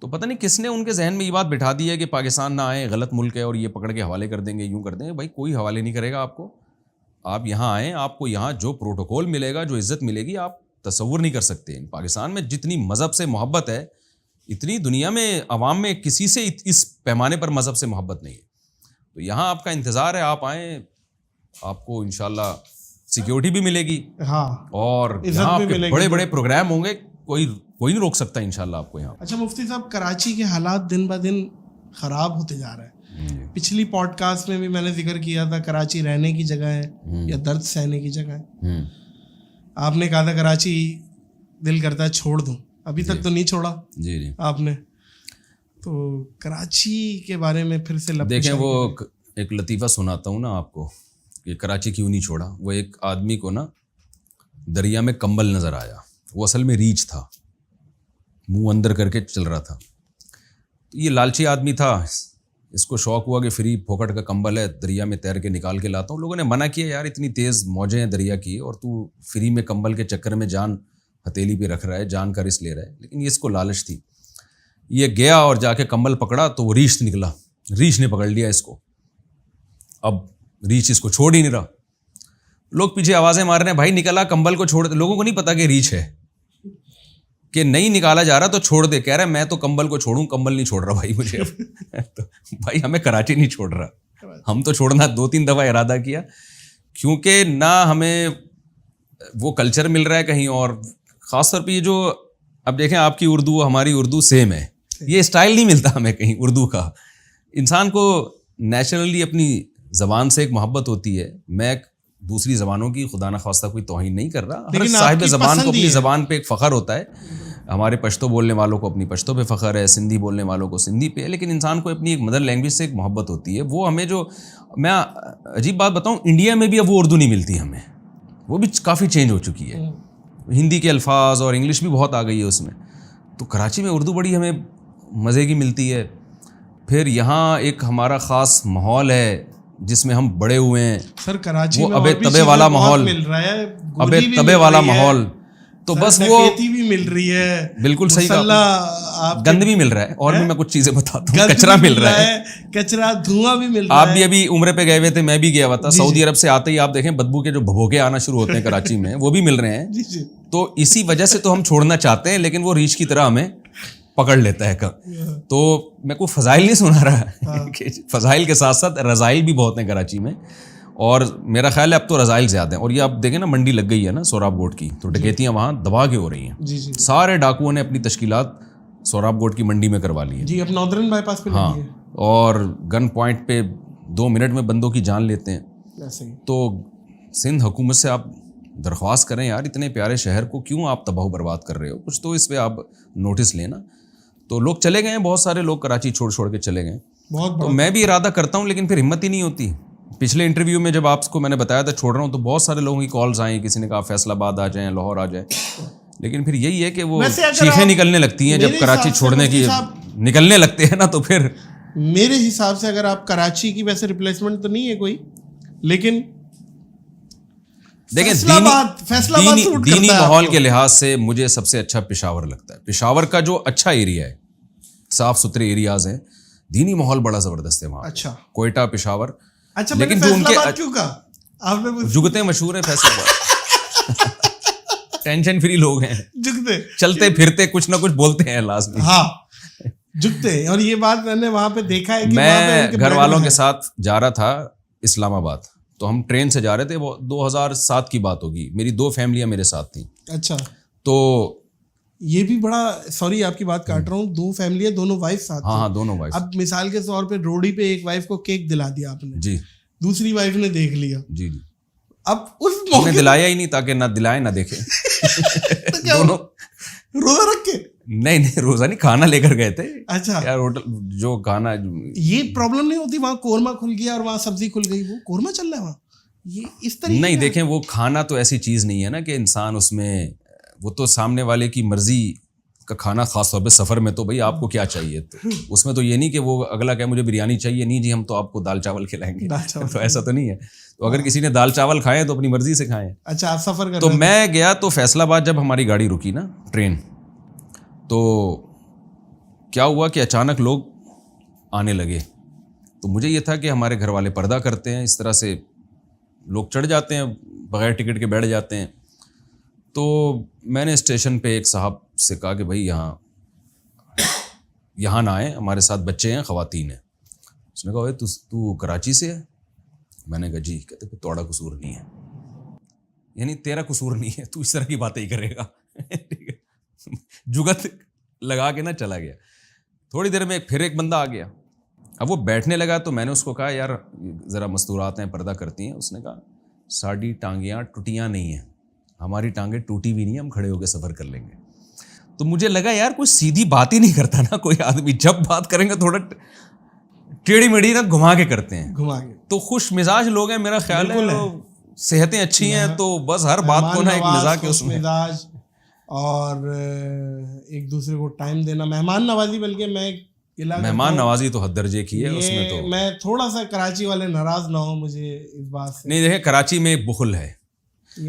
تو پتہ نہیں کس نے ان کے ذہن میں یہ بات بٹھا دی ہے کہ پاکستان نہ آئے, غلط ملک ہے اور یہ پکڑ کے حوالے کر دیں گے, یوں کر دیں گے. بھائی کوئی حوالے نہیں کرے گا آپ کو. آپ یہاں آئیں, آپ کو یہاں جو پروٹوکول ملے گا, جو عزت ملے گی, آپ تصور نہیں کر سکتے. پاکستان میں جتنی مذہب سے محبت ہے, اتنی دنیا میں عوام میں کسی سے اس پیمانے پر مذہب سے محبت نہیں ہے. تو یہاں آپ کا انتظار ہے, آپ آئیں, آپ کو انشاءاللہ سیکیورٹی بھی ملے گی, ہاں, اور یہاں آپ کے بڑے بڑے پروگرام ہوں گے, کوئی نہیں روک سکتا انشاءاللہ آپ کو یہاں. اچھا مفتی صاحب, کراچی کے حالات دن بہ دن خراب ہوتے جا رہے ہیں. پچھلی پوڈ کاسٹ میں بھی میں نے ذکر کیا تھا, کراچی رہنے کی جگہ ہے یا درد سہنے کی جگہ ہے. آپ نے کہا تھا کراچی دل کرتا ہے چھوڑ دوں, ابھی تک تو نہیں چھوڑا جی آپ نے. تو کراچی کے بارے میں پھر سے دیکھیں, وہ ایک لطیفہ سناتا ہوں نا آپ کو کہ کراچی کیوں نہیں چھوڑا. وہ ایک آدمی کو نا دریا میں کمبل نظر آیا, وہ اصل میں ریچھ تھا, منہ اندر کر کے چل رہا تھا. یہ لالچی آدمی تھا, اس کو شوق ہوا کہ فری پھوکٹ کا کمبل ہے, دریا میں تیر کے نکال کے لاتا ہوں. لوگوں نے منع کیا, یار اتنی تیز موجیں ہیں دریا کی, اور تو فری میں کمبل کے چکر میں جان ہتھیلی پہ رکھ رہا ہے, جان کا رسک لے رہا ہے. لیکن یہ اس کو لالچ تھی. یہ گیا اور جا کے کمبل پکڑا تو وہ ریچھ نکلا, ریچھ نے پکڑ لیا اس کو. اب ریچھ اس کو چھوڑ ہی نہیں رہا. لوگ پیچھے آوازیں مار رہے ہیں, بھائی نکلا کمبل کو چھوڑ دے. لوگوں کو نہیں پتا کہ ریچھ ہے, کہ نہیں نکالا جا رہا تو چھوڑ دے. کہہ رہا ہے میں تو کمبل کو چھوڑوں, کمبل نہیں چھوڑ رہا بھائی مجھے. تو بھائی ہمیں کراچی نہیں چھوڑ رہا, ہم تو چھوڑنا 2-3 دفعہ ارادہ کیا, کیونکہ نہ ہمیں وہ کلچر مل رہا ہے کہیں اور. خاص طور پہ یہ جو اب دیکھیں آپ کی اردو ہماری اردو سیم ہے, یہ اسٹائل نہیں ملتا ہمیں کہیں اردو کا. انسان کو نیچرلی اپنی زبان سے ایک محبت ہوتی ہے. میں دوسری زبانوں کی خدا نخواستہ کوئی توہین نہیں کر رہا, ہر صاحب زبان کو اپنی زبان پہ ایک فخر ہوتا ہے. ہمارے پشتو بولنے والوں کو اپنی پشتو پہ فخر ہے, سندھی بولنے والوں کو سندھی پہ, لیکن انسان کو اپنی ایک مدر لینگویج سے ایک محبت ہوتی ہے. وہ ہمیں جو, میں عجیب بات بتاؤں, انڈیا میں بھی اب وہ اردو نہیں ملتی ہمیں, وہ بھی کافی چینج ہو چکی ہے. ہندی کے الفاظ اور انگلش بھی بہت آ گئی ہے اس میں. تو کراچی میں اردو بڑی ہمیں مزے کی ملتی ہے. پھر یہاں ایک ہمارا خاص ماحول ہے جس میں ہم بڑے ہوئے ہیں. سر کراچی وہ میں ابے تبے والا ماحول مل رہا ہے, ابے تبے والا ماحول, تو بس وہ بھی مل رہی ہے, بالکل صحیح کہا, گند بھی مل رہا ہے, اور بھی میں کچھ چیزیں بتاتا ہوں, کچرا مل رہا ہے, کچرا دھواں بھی مل رہا ہے. آپ بھی ابھی عمرے پہ گئے ہوئے تھے, میں بھی گیا ہوا تھا. سعودی عرب سے آتے ہی آپ دیکھیں بدبو کے جو بھبوکے آنا شروع ہوتے ہیں کراچی میں, وہ بھی مل رہے ہیں. تو اسی وجہ سے تو ہم چھوڑنا چاہتے ہیں, لیکن وہ ریچھ کی طرح ہمیں پکڑ لیتا ہے. تو میں کوئی فضائل نہیں سنا رہا, فضائل کے ساتھ ساتھ رضائل بھی بہت ہیں کراچی میں, اور میرا خیال ہے اب تو رضائل زیادہ ہیں. اور یہ آپ دیکھیں نا, منڈی لگ گئی ہے نا سوراب گوٹ کی, تو ڈکیتیاں وہاں دبا کے ہو رہی ہیں. سارے ڈاکوؤں نے اپنی تشکیلات سوراب گوٹ کی منڈی میں کروا لی ہیں. جی, اب ناردرن بائی پاس پہ ہاں, اور گن پوائنٹ پہ 2 منٹ میں بندوں کی جان لیتے ہیں. تو سندھ حکومت سے آپ درخواست کریں, یار اتنے پیارے شہر کو کیوں آپ تباہ و برباد کر رہے ہو, کچھ تو اس پہ آپ نوٹس لینا. تو لوگ چلے گئے ہیں, بہت سارے لوگ کراچی چھوڑ کے چلے گئے. تو میں بھی ارادہ کرتا ہوں, لیکن پھر ہمت ہی نہیں ہوتی. پچھلے انٹرویو میں جب آپ کو میں نے بتایا تھا چھوڑ رہا ہوں, تو بہت سارے لوگوں کی کالز آئیں, کسی نے کہا فیصل آباد آ جائیں, لاہور آ جائیں. لیکن پھر یہی ہے کہ وہ چیخیں نکلنے لگتی ہیں جب کراچی چھوڑنے کی نکلنے لگتے ہیں نا, تو پھر میرے حساب سے اگر آپ کراچی کی ویسے ریپلیسمنٹ تو نہیں ہے کوئی, لیکن دیکھیں دینی ماحول کے لحاظ سے مجھے سب سے اچھا پشاور لگتا ہے. پشاور کا جو اچھا ایریا ہے, صاف ستھرے ایریاز ہیں, دینی ماحول بڑا زبردست ہے وہاں. اچھا, کوئٹہ, پشاور. اچھا, لیکن جو ان کے جگتے مشہور ہیں فیصل آباد, ٹینشن فری لوگ ہیں, جگتے چلتے پھرتے کچھ نہ کچھ بولتے ہیں لازمی. ہاں, جگتے. اور یہ بات میں نے وہاں پہ دیکھا ہے کہ میں گھر والوں کے ساتھ جا رہا تھا اسلام آباد, تو ہم ٹرین سے جا رہے تھے, وہ 2007 کی بات ہوگی. میری 2 فیملیاں میرے ساتھ تھیں. اچھا, تو یہ بھی بڑا, سوری آپ کی بات کاٹ رہا ہوں, 2 فیملیاں, دونوں وائف ساتھ. ہاں, دونوں وائف. اب مثال کے طور پہ روڈی پہ ایک وائف کو کیک دلا دیا آپ نے, جی, دوسری وائف نے دیکھ لیا. جی, اب اس موقع نے دلایا ہی نہیں تاکہ نہ دلائے نہ دیکھے. دونوں روزہ رکھ کے, نہیں روزہ نہیں, کھانا لے کر گئے تھے. اچھا, یار ہوٹل جو کھانا, یہ پرابلم نہیں ہوتی وہاں قورمہ کھل گیا اور وہاں سبزی کھل گئی, وہ قورمہ چل رہا ہے وہاں, یہ اس طریقے نہیں. دیکھیں وہ کھانا تو ایسی چیز نہیں ہے نا کہ انسان اس میں, وہ تو سامنے والے کی مرضی کا کھانا, خاص طور پہ سفر میں. تو بھائی آپ کو کیا چاہیے, تو اس میں تو یہ نہیں کہ وہ اگلا کہ مجھے بریانی چاہیے, نہیں جی ہم تو آپ کو دال چاول کھلائیں گے, تو ایسا تو نہیں ہے. تو اگر کسی نے دال چاول کھائے تو اپنی مرضی سے کھائیں. اچھا, آپ سفر کر, تو میں گیا تو فیصل آباد جب ہماری گاڑی رکی نا ٹرین, تو کیا ہوا کہ اچانک لوگ آنے لگے. تو مجھے یہ تھا کہ ہمارے گھر والے پردہ کرتے ہیں, اس طرح سے لوگ چڑھ جاتے ہیں بغیر ٹکٹ کے بیٹھ جاتے ہیں. تو میں نے اسٹیشن پہ ایک صاحب سے کہا کہ بھائی یہاں نہ آئیں, ہمارے ساتھ بچے ہیں, خواتین ہیں. اس نے کہا تو کراچی سے ہے؟ میں نے کہا جی. کہتے پھر توڑا قصور نہیں ہے, یعنی تیرا قصور نہیں ہے, تو اس طرح کی باتیں ہی کرے گا. ٹھیک ہے, جگت لگا کے نہ چلا گیا. تھوڑی دیر میں پھر ایک بندہ آ گیا. اب وہ بیٹھنے لگا تو میں نے اس کو کہا یار ذرا مستورات ہیں, پردہ کرتی ہیں. اس نے کہا ساڑھی ٹانگیاں ٹوٹیاں نہیں ہیں, ہماری ٹانگیں ٹوٹی بھی نہیں ہیں, ہم کھڑے ہو کے سفر کر لیں گے. تو مجھے لگا یار کوئی سیدھی بات ہی نہیں کرتا نا کوئی آدمی, جب بات کریں گے تھوڑا ٹیڑھی میڑھی نا گھما کے کرتے ہیں. تو خوش مزاج لوگ ہیں میرا خیال ہے, صحتیں اچھی ہیں, تو بس ہر بات کو نا ایک مزاج کے اس میں اور ایک دوسرے کو ٹائم دینا, مہمان نوازی. بلکہ میں مہمان نوازی تو حد درجے کی ہے, اس میں تو میں تھوڑا سا کراچی والے ناراض نہ ہوں مجھے اس بات سے. نہیں دیکھیں, کراچی میں ایک بخل ہے.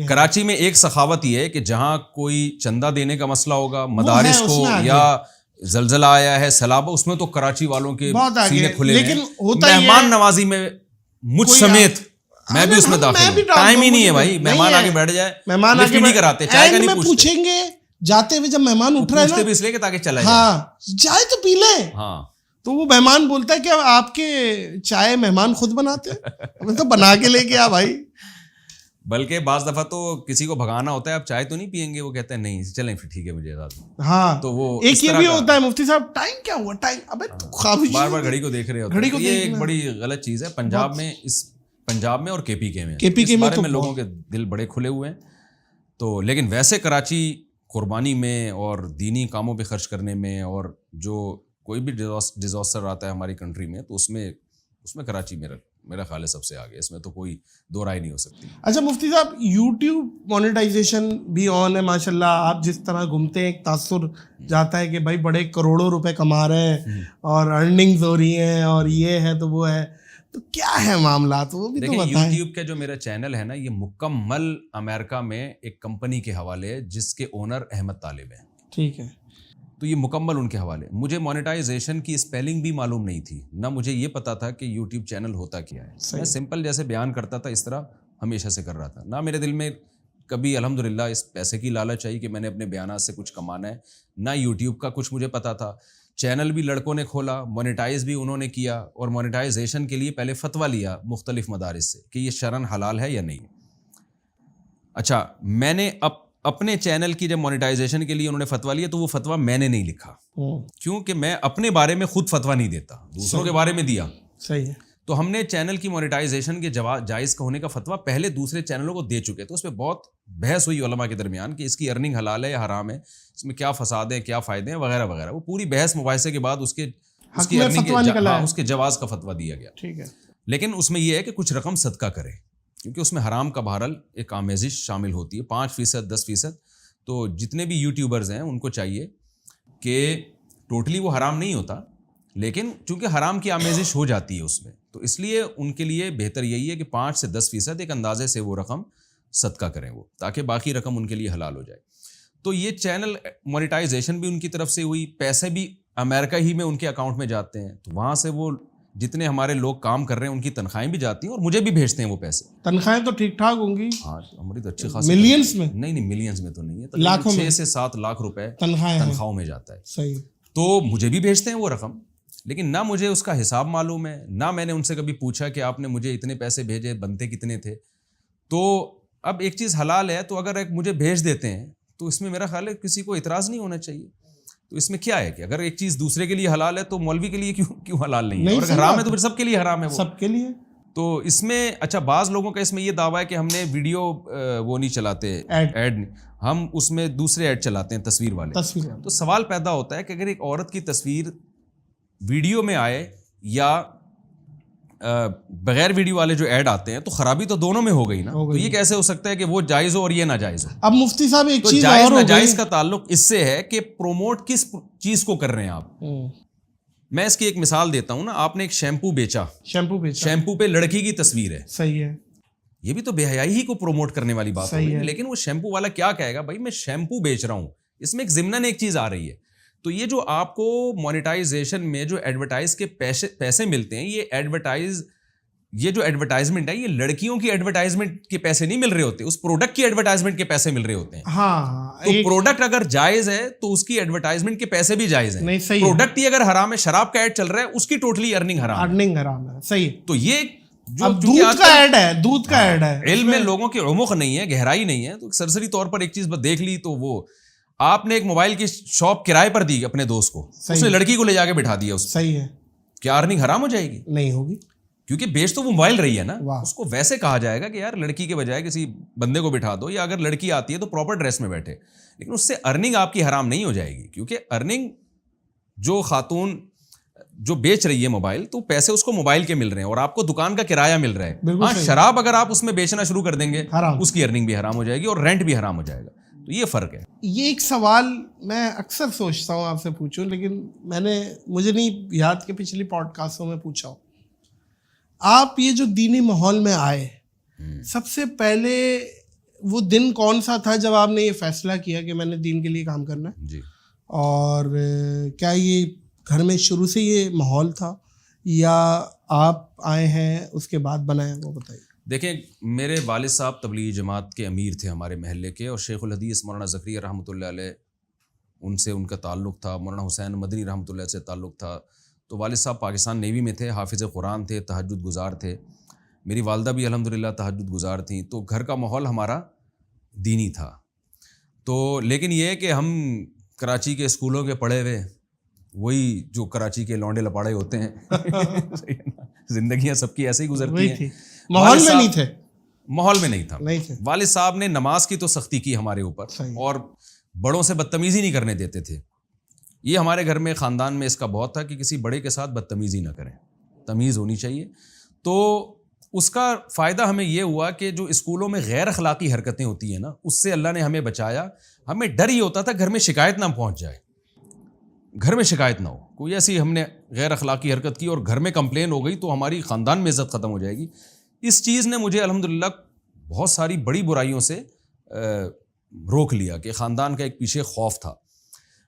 کراچی میں ایک سخاوت یہ ہے کہ جہاں کوئی چندہ دینے کا مسئلہ ہوگا, مدارس کو یا زلزلہ آیا ہے, سیلاب, اس میں تو کراچی والوں کے سینے کھلے ہیں. مہمان نوازی میں مجھ سمیت میں بھی اس میں داخل ہوں. ٹائم ہی نہیں ہے بھائی, مہمان آگے بیٹھ جائے, مہمان لفٹ نہیں کراتے, چائے کا نہیں پوچھیں گے جاتے ہوئے, جب مہمان اٹھ رہا ہے نا بھی اس لیے کہ تاکہ چلا جائے, ہاں چائے تو پی لیں. ہاں, تو وہ مہمان بولتا ہے کہ آپ کے چائے مہمان خود بناتے ہیں؟ میں تو بنا کے لے کے آ بھائی. بلکہ بعض دفعہ تو کسی کو بھگانا ہوتا ہے, آپ چائے تو نہیں پیئیں گے, وہ کہتے ہیں نہیں چلیں پھر ٹھیک ہے مجھے اجازت. ہاں, تو وہ ایک یہ بھی ہوتا ہے مفتی صاحب, ٹائم کیا ہوا, ٹائم ابے بار بار گھڑی کو دیکھ رہے ہوتے ہیں. یہ ایک بڑی غلط چیز ہے پنجاب میں اور کے پی کے میں. اس بارے میں لوگوں کے دل بڑے کھلے ہوئے ہیں. تو لیکن ویسے کراچی قربانی میں اور دینی کاموں پہ خرچ کرنے میں, اور جو کوئی بھی ڈیزاسٹر آتا ہے ہماری کنٹری میں, تو اس میں کراچی میرا خیال ہے سب سے آگے. اس میں تو کوئی دو رائے نہیں ہو سکتی. اچھا مفتی صاحب, یوٹیوب مونیٹائزیشن بھی آن ہے ماشاء اللہ. آپ جس طرح گھومتے ہیں ایک تاثر جاتا ہے کہ بھائی بڑے کروڑوں روپے کما رہے ہیں اور ارننگز ہو رہی ہیں اور یہ ہے تو وہ ہے, تو کیا ہے معاملات, وہ بھی تو بتائیں. یوٹیوب کا جو میرا چینل ہے نا, یہ مکمل امریکہ میں ایک کمپنی کے حوالے ہے جس کے اونر احمد طالب ہیں. ٹھیک ہے, تو یہ مکمل ان کے حوالے. مجھے مونیٹائزیشن کی اسپیلنگ بھی معلوم نہیں تھی, نہ مجھے یہ پتا تھا کہ یوٹیوب چینل ہوتا کیا ہے. میں سمپل جیسے بیان کرتا تھا اس طرح ہمیشہ سے کر رہا تھا. نہ میرے دل میں کبھی الحمدللہ اس پیسے کی لالچ آئی کہ میں نے اپنے بیانات سے کچھ کمانا ہے, نہ یوٹیوب کا کچھ مجھے پتا تھا. چینل بھی لڑکوں نے کھولا, مونیٹائز بھی انہوں نے کیا, اور مونیٹائزیشن کے لیے پہلے فتویٰ لیا مختلف مدارس سے کہ یہ شرعاً حلال ہے یا نہیں. اچھا, میں نے اپنے چینل کی جب مونیٹائزیشن کے لیے انہوں نے فتویٰ لیا تو وہ فتویٰ میں نے نہیں لکھا, کیونکہ میں اپنے بارے میں خود فتویٰ نہیں دیتا, دوسروں کے بارے میں دیا. صحیح ہے. تو ہم نے چینل کی مونیٹائزیشن کے جائز ہونے کا فتویٰ پہلے دوسرے چینلوں کو دے چکے. تو اس پہ بہت بحث ہوئی علماء کے درمیان کہ اس کی ارننگ حلال ہے یا حرام ہے, اس میں کیا فساد ہیں, کیا فائدے ہیں, وغیرہ وغیرہ. وہ پوری بحث مباحثے کے بعد اس کی ارننگ اس کے جواز کا فتویٰ دیا گیا. ٹھیک ہے, لیکن اس میں یہ ہے کہ کچھ رقم صدقہ کرے, کیونکہ اس میں حرام کا بہرحال ایک آمیزش شامل ہوتی ہے, 5%, 10%. تو جتنے بھی یوٹیوبرز ہیں ان کو چاہیے کہ ٹوٹلی وہ حرام نہیں ہوتا, لیکن چونکہ حرام کی آمیزش ہو جاتی ہے اس میں, تو اس لیے ان کے لیے بہتر یہی ہے کہ 5 سے 10% ایک اندازے سے وہ رقم صدقہ کریں وہ, تاکہ باقی رقم ان کے لیے حلال ہو جائے. تو یہ چینل مونیٹائزیشن بھی ان کی طرف سے ہوئی, پیسے بھی امریکہ ہی میں ان کے اکاؤنٹ میں جاتے ہیں, تو وہاں سے وہ جتنے ہمارے لوگ کام کر رہے ہیں ان کی تنخواہیں بھی جاتی ہیں اور مجھے بھی بھیجتے ہیں وہ پیسے. تنخواہیں تو ٹھیک ٹھاک ہوں گی؟ ہاں ہماری تو اچھی خاصی. ملینز میں؟ نہیں ملینز میں تو نہیں ہے, لاکھوں میں, 6 سے 7 لاکھ روپے تنخواہوں میں جاتا ہے. صحیح. تو مجھے بھی بھیجتے ہیں وہ رقم, لیکن نہ مجھے اس کا حساب معلوم ہے, نہ میں نے ان سے کبھی پوچھا کہ آپ نے مجھے اتنے پیسے بھیجے, بنتے کتنے تھے. تو اب ایک چیز حلال ہے, تو اگر ایک مجھے بھیج دیتے ہیں تو اس میں میرا خیال ہے کسی کو اعتراض نہیں ہونا چاہیے. تو اس میں کیا ہے کہ اگر ایک چیز دوسرے کے لیے حلال ہے تو مولوی کے لیے کیوں حلال نہیں ہے, اور اگر حرام ہے تو پھر سب کے لیے حرام ہے, سب کے لیے. تو اس میں اچھا بعض لوگوں کا اس میں یہ دعویٰ ہے کہ ہم نے ویڈیو وہ نہیں چلاتے, ایڈ ہم اس میں دوسرے ایڈ چلاتے ہیں, تصویر والے. تو سوال پیدا ہوتا ہے کہ اگر ایک عورت کی تصویر ویڈیو میں آئے یا بغیر ویڈیو والے جو ایڈ آتے ہیں, تو خرابی تو دونوں میں ہو گئی نا. تو یہ کیسے ہو سکتا ہے کہ وہ جائز ہو اور یہ ناجائز ہو؟ اب مفتی صاحب ایک چیز جائز اور ناجائز کا تعلق اس سے ہے کہ پروموٹ کس چیز کو کر رہے ہیں آپ. میں اس کی ایک مثال دیتا ہوں نا, آپ نے ایک شیمپو بیچا, شیمپو پہ لڑکی کی تصویر ہے, صحیح ہے, یہ بھی تو بے حیائی ہی کو پروموٹ کرنے والی بات ہے. لیکن وہ شیمپو والا کیا کہے گا, بھائی میں شیمپو بیچ رہا ہوں, اس میں ایک ضمناً ایک چیز آ رہی ہے. تو یہ جو آپ کو مونیٹائزیشن میں جو ایڈورٹائز کے پیسے ملتے ہیں, یہ ایڈورٹائز یہ جو ایڈورٹائزمنٹ ہے یہ لڑکیوں کی ایڈورٹائزمنٹ کے پیسے نہیں مل رہے ہوتے, اس پروڈکٹ کی ایڈورٹائزمنٹ کے پیسے مل رہے ہوتے ہیں. ہاں تو پروڈکٹ اگر جائز ہے تو اس کی ایڈورٹائزمنٹ کے پیسے بھی جائز ہیں. نہیں صحیح, پروڈکٹ ہی اگر حرام ہے, شراب کا ایڈ چل رہا ہے, اس کی ٹوٹلی ارننگ حرام ہے. ارننگ حرام ہے, صحیح. تو یہ جو دودھ کا ایڈ ہے, دودھ کا ایڈ ہے, علم میں لوگوں کی عمق نہیں ہے, گہرائی نہیں ہے. تو سرسری طور پر ایک چیز دیکھ لی تو وہ آپ نے ایک موبائل کی شاپ کرائے پر دی اپنے دوست کو, اس نے لڑکی کو لے جا کے بٹھا دیا, اس صحیح ہے, کیا ارننگ حرام ہو جائے گی؟ نہیں ہوگی, کیونکہ بیچ تو وہ موبائل رہی ہے نا. اس کو ویسے کہا جائے گا کہ یار لڑکی کے بجائے کسی بندے کو بٹھا دو, یا اگر لڑکی آتی ہے تو پراپر ڈریس میں بیٹھے, لیکن اس سے ارننگ آپ کی حرام نہیں ہو جائے گی. کیونکہ ارننگ جو خاتون جو بیچ رہی ہے موبائل, تو پیسے اس کو موبائل کے مل رہے ہیں اور آپ کو دکان کا کرایہ مل رہا ہے. ہاں, شراب اگر آپ اس میں بیچنا شروع کر دیں گے اس کی ارننگ بھی حرام ہو جائے گی اور رینٹ بھی حرام ہو جائے گا. تو یہ فرق ہے. یہ ایک سوال میں اکثر سوچتا ہوں آپ سے پوچھوں, لیکن مجھے نہیں یاد کہ پچھلی پوڈ کاسٹوں میں پوچھا ہو. آپ یہ جو دینی ماحول میں آئے, سب سے پہلے وہ دن کون سا تھا جب آپ نے یہ فیصلہ کیا کہ میں نے دین کے لیے کام کرنا ہے؟ جی. اور کیا یہ گھر میں شروع سے یہ ماحول تھا یا آپ آئے ہیں اس کے بعد بنائے, وہ بتائیے. دیکھیں, میرے والد صاحب تبلیغی جماعت کے امیر تھے ہمارے محلے کے, اور شیخ الحدیث مولانا زکریا رحمۃ اللہ علیہ ان سے ان کا تعلق تھا, مولانا حسین مدنی رحمۃ اللہ سے تعلق تھا. تو والد صاحب پاکستان نیوی میں تھے, حافظ قرآن تھے, تہجد گزار تھے. میری والدہ بھی الحمدللہ تہجد گزار تھیں. تو گھر کا ماحول ہمارا دینی تھا. تو لیکن یہ ہے کہ ہم کراچی کے اسکولوں کے پڑھے ہوئے, وہی جو کراچی کے لونڈے لپاڑے ہوتے ہیں, زندگیاں سب کی ایسے ہی گزرتی ہیں. ماحول میں نہیں تھے, ماحول میں نہیں تھا. والد صاحب نے نماز کی تو سختی کی ہمارے اوپر, اور بڑوں سے بدتمیزی نہیں کرنے دیتے تھے. یہ ہمارے گھر میں خاندان میں اس کا بہت تھا کہ کسی بڑے کے ساتھ بدتمیزی نہ کریں, تمیز ہونی چاہیے. تو اس کا فائدہ ہمیں یہ ہوا کہ جو اسکولوں میں غیر اخلاقی حرکتیں ہوتی ہیں نا, اس سے اللہ نے ہمیں بچایا. ہمیں ڈر ہی ہوتا تھا گھر میں شکایت نہ پہنچ جائے, گھر میں شکایت نہ ہو, کوئی ایسی ہم نے غیر اخلاقی حرکت کی اور گھر میں کمپلین ہو گئی تو ہماری خاندان میں عزت ختم ہو جائے گی. اس چیز نے مجھے الحمدللہ بہت ساری بڑی برائیوں سے روک لیا کہ خاندان کا ایک پیچھے خوف تھا.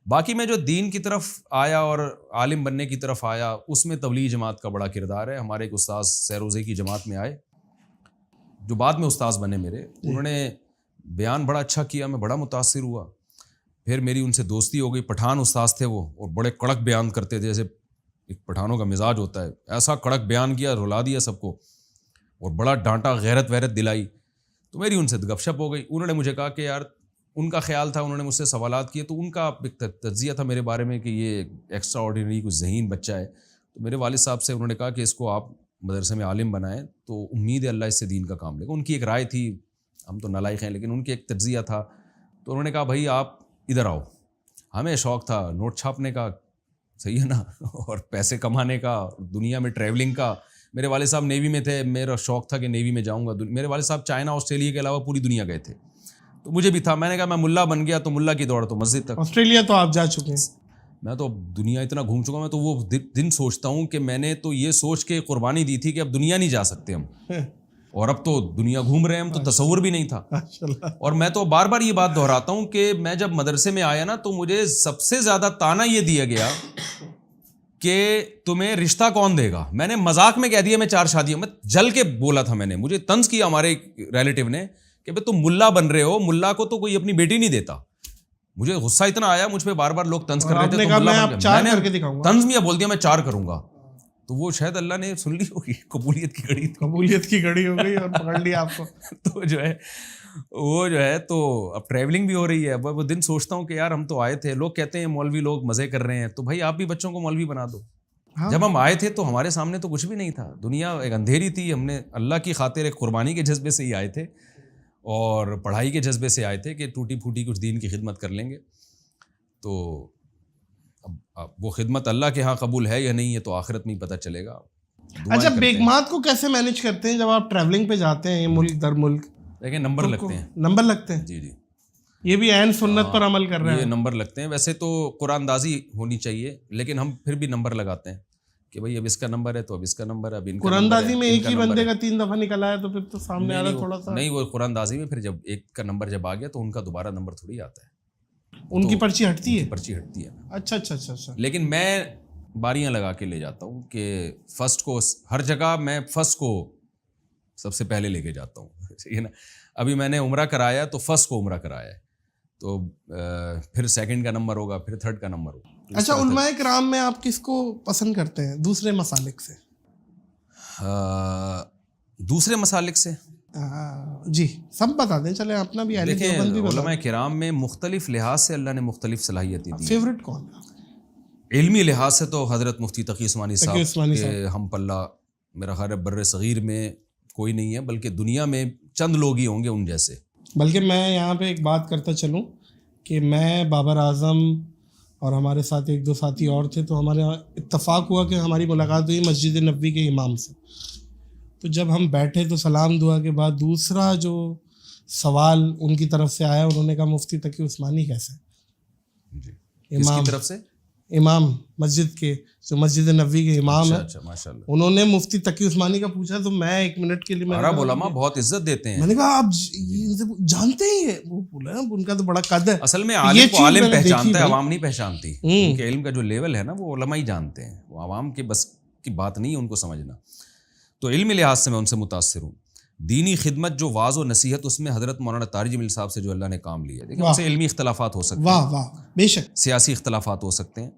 باقی میں جو دین کی طرف آیا اور عالم بننے کی طرف آیا, اس میں تبلیغ جماعت کا بڑا کردار ہے. ہمارے ایک استاذ سیروزے کی جماعت میں آئے, جو بعد میں استاذ بنے میرے, انہوں نے بیان بڑا اچھا کیا, میں بڑا متاثر ہوا. پھر میری ان سے دوستی ہو گئی. پٹھان استاذ تھے وہ, اور بڑے کڑک بیان کرتے تھے, جیسے ایک پٹھانوں کا مزاج ہوتا ہے, ایسا کڑک بیان کیا, رلا دیا سب کو, اور بڑا ڈانٹا, غیرت ویرت دلائی. تو میری ان سے گپ شپ ہو گئی. انہوں نے مجھے کہا کہ یار, ان کا خیال تھا, انہوں نے مجھ سے سوالات کیے, تو ان کا ایک تجزیہ تھا میرے بارے میں کہ یہ ایکسٹرا آرڈینری کچھ ذہین بچہ ہے. تو میرے والد صاحب سے انہوں نے کہا کہ اس کو آپ مدرسے میں عالم بنائیں, تو امید ہے اللہ اس سے دین کا کام لے گا. ان کی ایک رائے تھی, ہم تو نالائق ہیں, لیکن ان کی ایک تجزیہ تھا. تو انہوں نے کہا بھائی آپ ادھر آؤ. ہمیں شوق تھا نوٹ چھاپنے کا, صحیح ہے نا, اور پیسے کمانے کا, دنیا میں ٹریولنگ کا. میرے والد صاحب نیوی میں تھے, میرا شوق تھا کہ نیوی میں جاؤں گا. میرے والد صاحب چائنا آسٹریلیا کے علاوہ پوری دنیا گئے تھے, تو مجھے بھی تھا. میں نے کہا میں ملا بن گیا تو ملا کی دوڑ تو مسجد تک. آسٹریلیا تو آپ جا چکے ہیں, میں تو دنیا اتنا گھوم چکا. میں تو وہ دن سوچتا ہوں کہ میں نے تو یہ سوچ کے قربانی دی تھی کہ اب دنیا نہیں جا سکتے ہم, اور اب تو دنیا گھوم رہے ہیں ہم, تو تصور بھی نہیں تھا. اور میں تو بار بار یہ بات دہراتا ہوں کہ میں جب مدرسے میں آیا نا, تو مجھے سب سے زیادہ تانا یہ دیا گیا کہ تمہیں رشتہ کون دے گا. میں نے مذاق میں کہہ دیا میں 4 شادیوں میں, جل کے بولا تھا میں نے. مجھے طنز کیا ہمارے ریلیٹیو نے کہ بھئی تم ملا بن رہے ہو, ملا کو تو کوئی اپنی بیٹی نہیں دیتا. مجھے غصہ اتنا آیا, مجھ پہ بار بار لوگ طنز کر رہے تھے, طنز میں بول دیا میں 4 کروں گا. تو وہ شاید اللہ نے سن لی ہوگی, قبولیت کی گھڑی, قبولیت کی گھڑی ہو گئی اور پکڑ لیا آپ کو. تو وہ جو ہے تو اب ٹریولنگ بھی ہو رہی ہے. وہ دن سوچتا ہوں کہ یار ہم تو آئے تھے, لوگ کہتے ہیں مولوی لوگ مزے کر رہے ہیں, تو بھائی آپ بھی بچوں کو مولوی بنا دو. جب ہم آئے تھے تو ہمارے سامنے تو کچھ بھی نہیں تھا, دنیا ایک اندھیری تھی. ہم نے اللہ کی خاطر ایک قربانی کے جذبے سے ہی آئے تھے, اور پڑھائی کے جذبے سے آئے تھے کہ ٹوٹی پھوٹی کچھ دین کی خدمت کر لیں گے. تو اب وہ خدمت اللہ کے ہاں قبول ہے یا نہیں, یہ تو آخرت میں ہی پتہ چلے گا. اچھا, بیگمات کو کیسے مینیج کرتے ہیں جب آپ ٹریولنگ پہ جاتے ہیں ملک در ملک؟ دیکھیں نمبر لگتے ہیں. نمبر لگتے ہیں؟ جی جی, یہ بھی عین سنت پر عمل کر رہے ہیں. یہ نمبر لگتے ہیں. ویسے تو قرآن اندازی ہونی چاہیے, لیکن ہم پھر بھی نمبر لگاتے ہیں کہ بھائی اب اس کا نمبر ہے تو اب اس کا نمبر ہے. اب ان کا قرآن اندازی میں ایک ہی بندے کا 3 دفعہ نکلا ہے تو پھر تو سامنے آ رہا تھوڑا سا. نہیں, وہ قرآن اندازی میں پھر جب ایک کا نمبر جب آ گیا تو ان کا دوبارہ نمبر تھوڑی آتا ہے, ان کی پرچی ہٹتی ہے. پرچی ہٹتی ہے. اچھا اچھا اچھا اچھا. لیکن میں باریاں لگا کے لے جاتا ہوں کہ فرسٹ کو ہر جگہ میں فرسٹ کو سب سے پہلے لے کے جاتا ہوں. ٹھیک ہے نا. ابھی میں نے عمرہ کرایا تو فرسٹ کو عمرہ کرایا ہے, تو پھر سیکنڈ کا نمبر ہوگا, پھر تھرڈ کا نمبر ہوگا. اچھا, علماء کرام میں آپ کس کو پسند کرتے ہیں دوسرے مسالک سے؟ دوسرے مسالک سے جی سب بتا دیں, چلے اپنا بھی اہل دیوبند بھی بتا دیں. علماء کرام میں مختلف لحاظ سے اللہ نے مختلف صلاحیتیں دی. فیوریٹ کون ہے؟ علمی لحاظ سے تو حضرت مفتی تقی عثمانی صاحب کے ہم پلہ میرا خیال ہے بر صغیر میں کوئی نہیں ہے, بلکہ دنیا میں چند لوگ ہی ہوں گے ان جیسے. بلکہ میں یہاں پہ ایک بات کرتا چلوں کہ میں بابر اعظم اور ہمارے ساتھ ایک دو ساتھی اور تھے, تو ہمارا اتفاق ہوا کہ ہماری ملاقات ہوئی مسجد نبوی کے امام سے. تو جب ہم بیٹھے تو سلام دعا کے بعد دوسرا جو سوال ان کی طرف سے آیا, انہوں نے کہا مفتی تقی عثمانی کیسے؟ جی, کس کی طرف سے؟ امام مسجد کے, جو مسجد نبوی کے امام ہیں. اچھا ماشاء اللہ. انہوں نے مفتی تقی عثمانی کا پوچھا تو میں ایک منٹ کے لیے عرب علماء بہت عزت دیتے ہیں. میں نے کہا آپ جانتے ہیں یہ؟ وہ بولا ان کا تو بڑا قد ہے. اصل میں عالم کو عالم پہچانتا ہے, عوام نہیں پہچانتی. ان کے علم کا جو لیول ہے نا وہ علماء ہی جانتے ہیں, وہ عوام کے بس کی بات نہیں ہے ان کو سمجھنا. تو علمی لحاظ سے میں ان سے متاثر ہوں. دینی خدمت جو واعظ و نصیحت, اس میں حضرت مولانا طارق جمیل صاحب سے جو اللہ نے کام لیا, دیکھیں ان سے علمی اختلافات ہو سکتے ہیں, واہ واہ بے شک, سیاسی اختلافات ہو سکتے ہیں,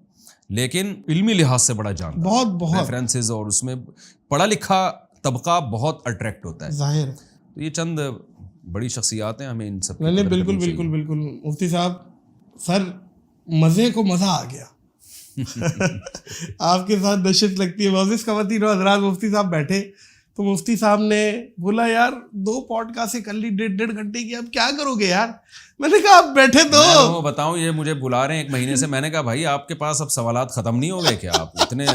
لیکن علمی لحاظ سے بڑا جانتا, بہت ریفرنسز, اور اس میں پڑھا لکھا طبقہ بہت اٹریکٹ ہوتا ہے. ظاہر ہے. تو یہ چند بڑی شخصیات ہیں, ہمیں ان سب نہیں بالکل بالکل بالکل. مفتی صاحب سر مزے کو مزہ آ گیا آپ کے ساتھ نشست لگتی ہے. معزز خواتین و حضرات, مفتی صاحب بیٹھے تو مفتی صاحب نے بولا یار 2 پوڈ کاسٹ کر لی 1.5 گھنٹے کی, اب کیا کرو گے یار؟ میں نے کہا آپ بیٹھے تو میں بتاؤں, یہ مجھے بلا رہے ہیں 1 مہینے سے. میں نے کہا بھائی آپ کے پاس اب سوالات ختم نہیں ہو گئے کیا؟ آپ اتنے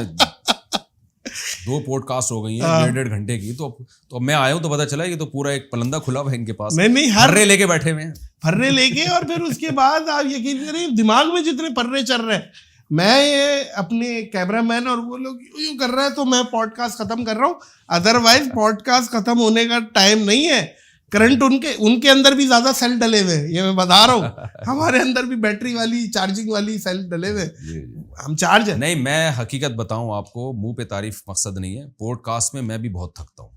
2 پوڈ کاسٹ ہو گئی ہیں 1.5 گھنٹے کی, تو میں آیا ہوں تو پتا چلا یہ تو پورا ایک پلندہ کھلا ہوا ہے ان کے پاس. نہیں پرے لے کے بیٹھے ہوئے ہیں, پرے لے کے, اور پھر اس کے بعد آپ یقین کریں دماغ میں جتنے پرے چل رہے ہیں, میں یہ اپنے کیمرہ مین اور وہ لوگ یوں کر رہا ہے تو میں پوڈ کاسٹ ختم کر رہا ہوں. ادروائز پوڈ کاسٹ ختم ہونے کا ٹائم نہیں ہے. کرنٹ ان کے اندر بھی زیادہ سیل ڈلے ہوئے, یہ میں بتا رہا ہوں. ہمارے اندر بھی بیٹری والی چارجنگ والی سیل ڈلے ہوئے, ہم چارج ہیں. نہیں, میں حقیقت بتاؤں آپ کو, منہ پہ تعریف مقصد نہیں ہے. پوڈ کاسٹ میں میں بھی بہت تھکتا ہوں,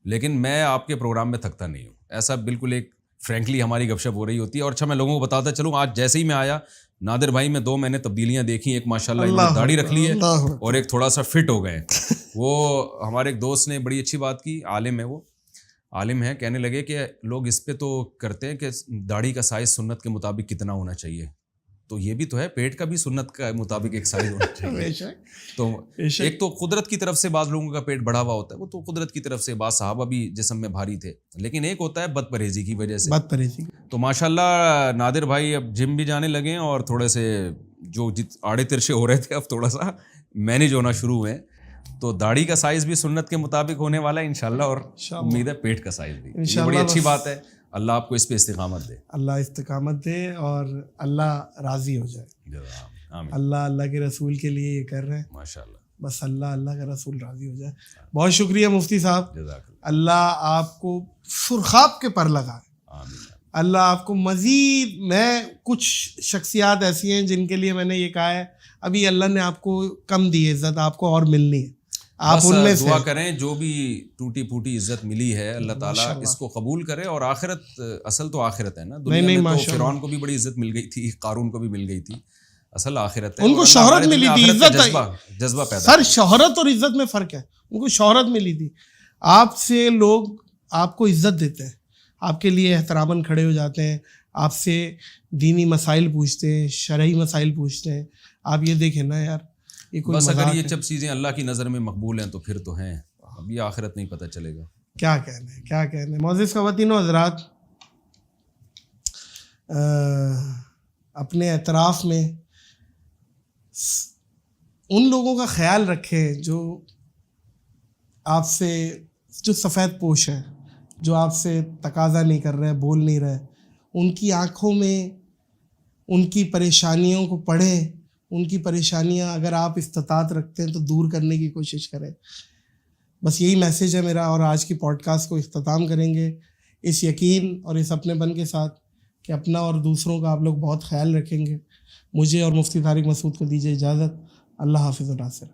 لیکن میں آپ کے پروگرام میں تھکتا نہیں ہوں. ایسا بالکل ایک فرینکلی ہماری گپ شپ ہو رہی ہوتی ہے. اور اچھا میں لوگوں کو بتاتا چلوں, آج جیسے ہی میں آیا نادر بھائی میں 2 میں نے تبدیلیاں دیکھی. ایک ماشاءاللہ انہوں نے داڑھی رکھ لی ہے اور ایک تھوڑا سا فٹ ہو گئے. وہ ہمارے ایک دوست نے بڑی اچھی بات کی, عالم ہے, وہ عالم ہے, کہنے لگے کہ لوگ اس پہ تو کرتے ہیں کہ داڑھی کا سائز سنت کے مطابق کتنا ہونا چاہیے, تو یہ بھی تو ہے پیٹ کا بھی سنت کے مطابق ایک سائز ہونا چاہیے. تو ایک تو قدرت کی طرف سے بعض لوگوں کا پیٹ بڑھا ہوا ہوتا ہے, وہ تو قدرت کی طرف سے, بعض صحابہ بھی جسم میں بھاری تھے, لیکن ایک ہوتا ہے بد پرہیزی کی وجہ سے. بد پرہیزی. تو ماشاءاللہ نادر بھائی اب جم بھی جانے لگے ہیں, اور تھوڑے سے جو آڑے ترشے ہو رہے تھے اب تھوڑا سا مینیج ہونا شروع ہوئے. تو داڑھی کا سائز بھی سنت کے مطابق ہونے والا ہے انشاءاللہ, اور امید ہے پیٹ کا سائز بھی. یہ بڑی اچھی بات ہے. اللہ آپ کو اس پہ استقامت دے, اللہ استقامت دے, اور اللہ راضی ہو جائے. اللہ کے رسول کے لیے یہ کر رہے ہیں ماشاءاللہ, بس اللہ کا رسول راضی ہو جائے. بہت شکریہ مفتی صاحب, اللہ آپ کو سرخاب کے پر لگائے. اللہ آپ کو مزید, میں کچھ شخصیات ایسی ہیں جن کے لیے میں نے یہ کہا ہے ابھی اللہ نے آپ کو کم دی عزت, آپ کو اور ملنی ہے. آپ ان میں دعا کریں جو بھی ٹوٹی پھوٹی عزت ملی ہے اللہ تعالیٰ اس کو قبول کرے, اور آخرت, اصل تو آخرت ہے نا. دنیا میں تو فرعون کو بھی بڑی عزت مل گئی تھی, قارون کو بھی مل گئی تھی, اصل آخرت ہے. ان کو شہرت ملی تھی, عزت, جذبہ پیدا. سر شہرت اور عزت میں فرق ہے. ان کو شہرت ملی تھی, آپ سے لوگ آپ کو عزت دیتے ہیں, آپ کے لیے احتراماً کھڑے ہو جاتے ہیں, آپ سے دینی مسائل پوچھتے ہیں, شرعی مسائل پوچھتے ہیں. آپ یہ دیکھیں نا یار, بس اگر یہ جب چیزیں اللہ کی نظر میں مقبول ہیں تو پھر تو ہیں, اب یہ آخرت نہیں پتہ چلے گا. کیا کہنے. معزز خواتین و حضرات, اپنے اطراف میں ان لوگوں کا خیال رکھیں جو آپ سے, جو سفید پوش ہیں, جو آپ سے تقاضا نہیں کر رہے, بول نہیں رہے. ان کی آنکھوں میں ان کی پریشانیوں کو پڑھیں, ان کی پریشانیاں اگر آپ استطاعت رکھتے ہیں تو دور کرنے کی کوشش کریں. بس یہی میسیج ہے میرا, اور آج کی پوڈ کاسٹ کو اختتام کریں گے اس یقین اور اس اپنے پن کے ساتھ کہ اپنا اور دوسروں کا آپ لوگ بہت خیال رکھیں گے. مجھے اور مفتی طارق مسعود کو دیجیے اجازت. اللہ حافظ و ناصر.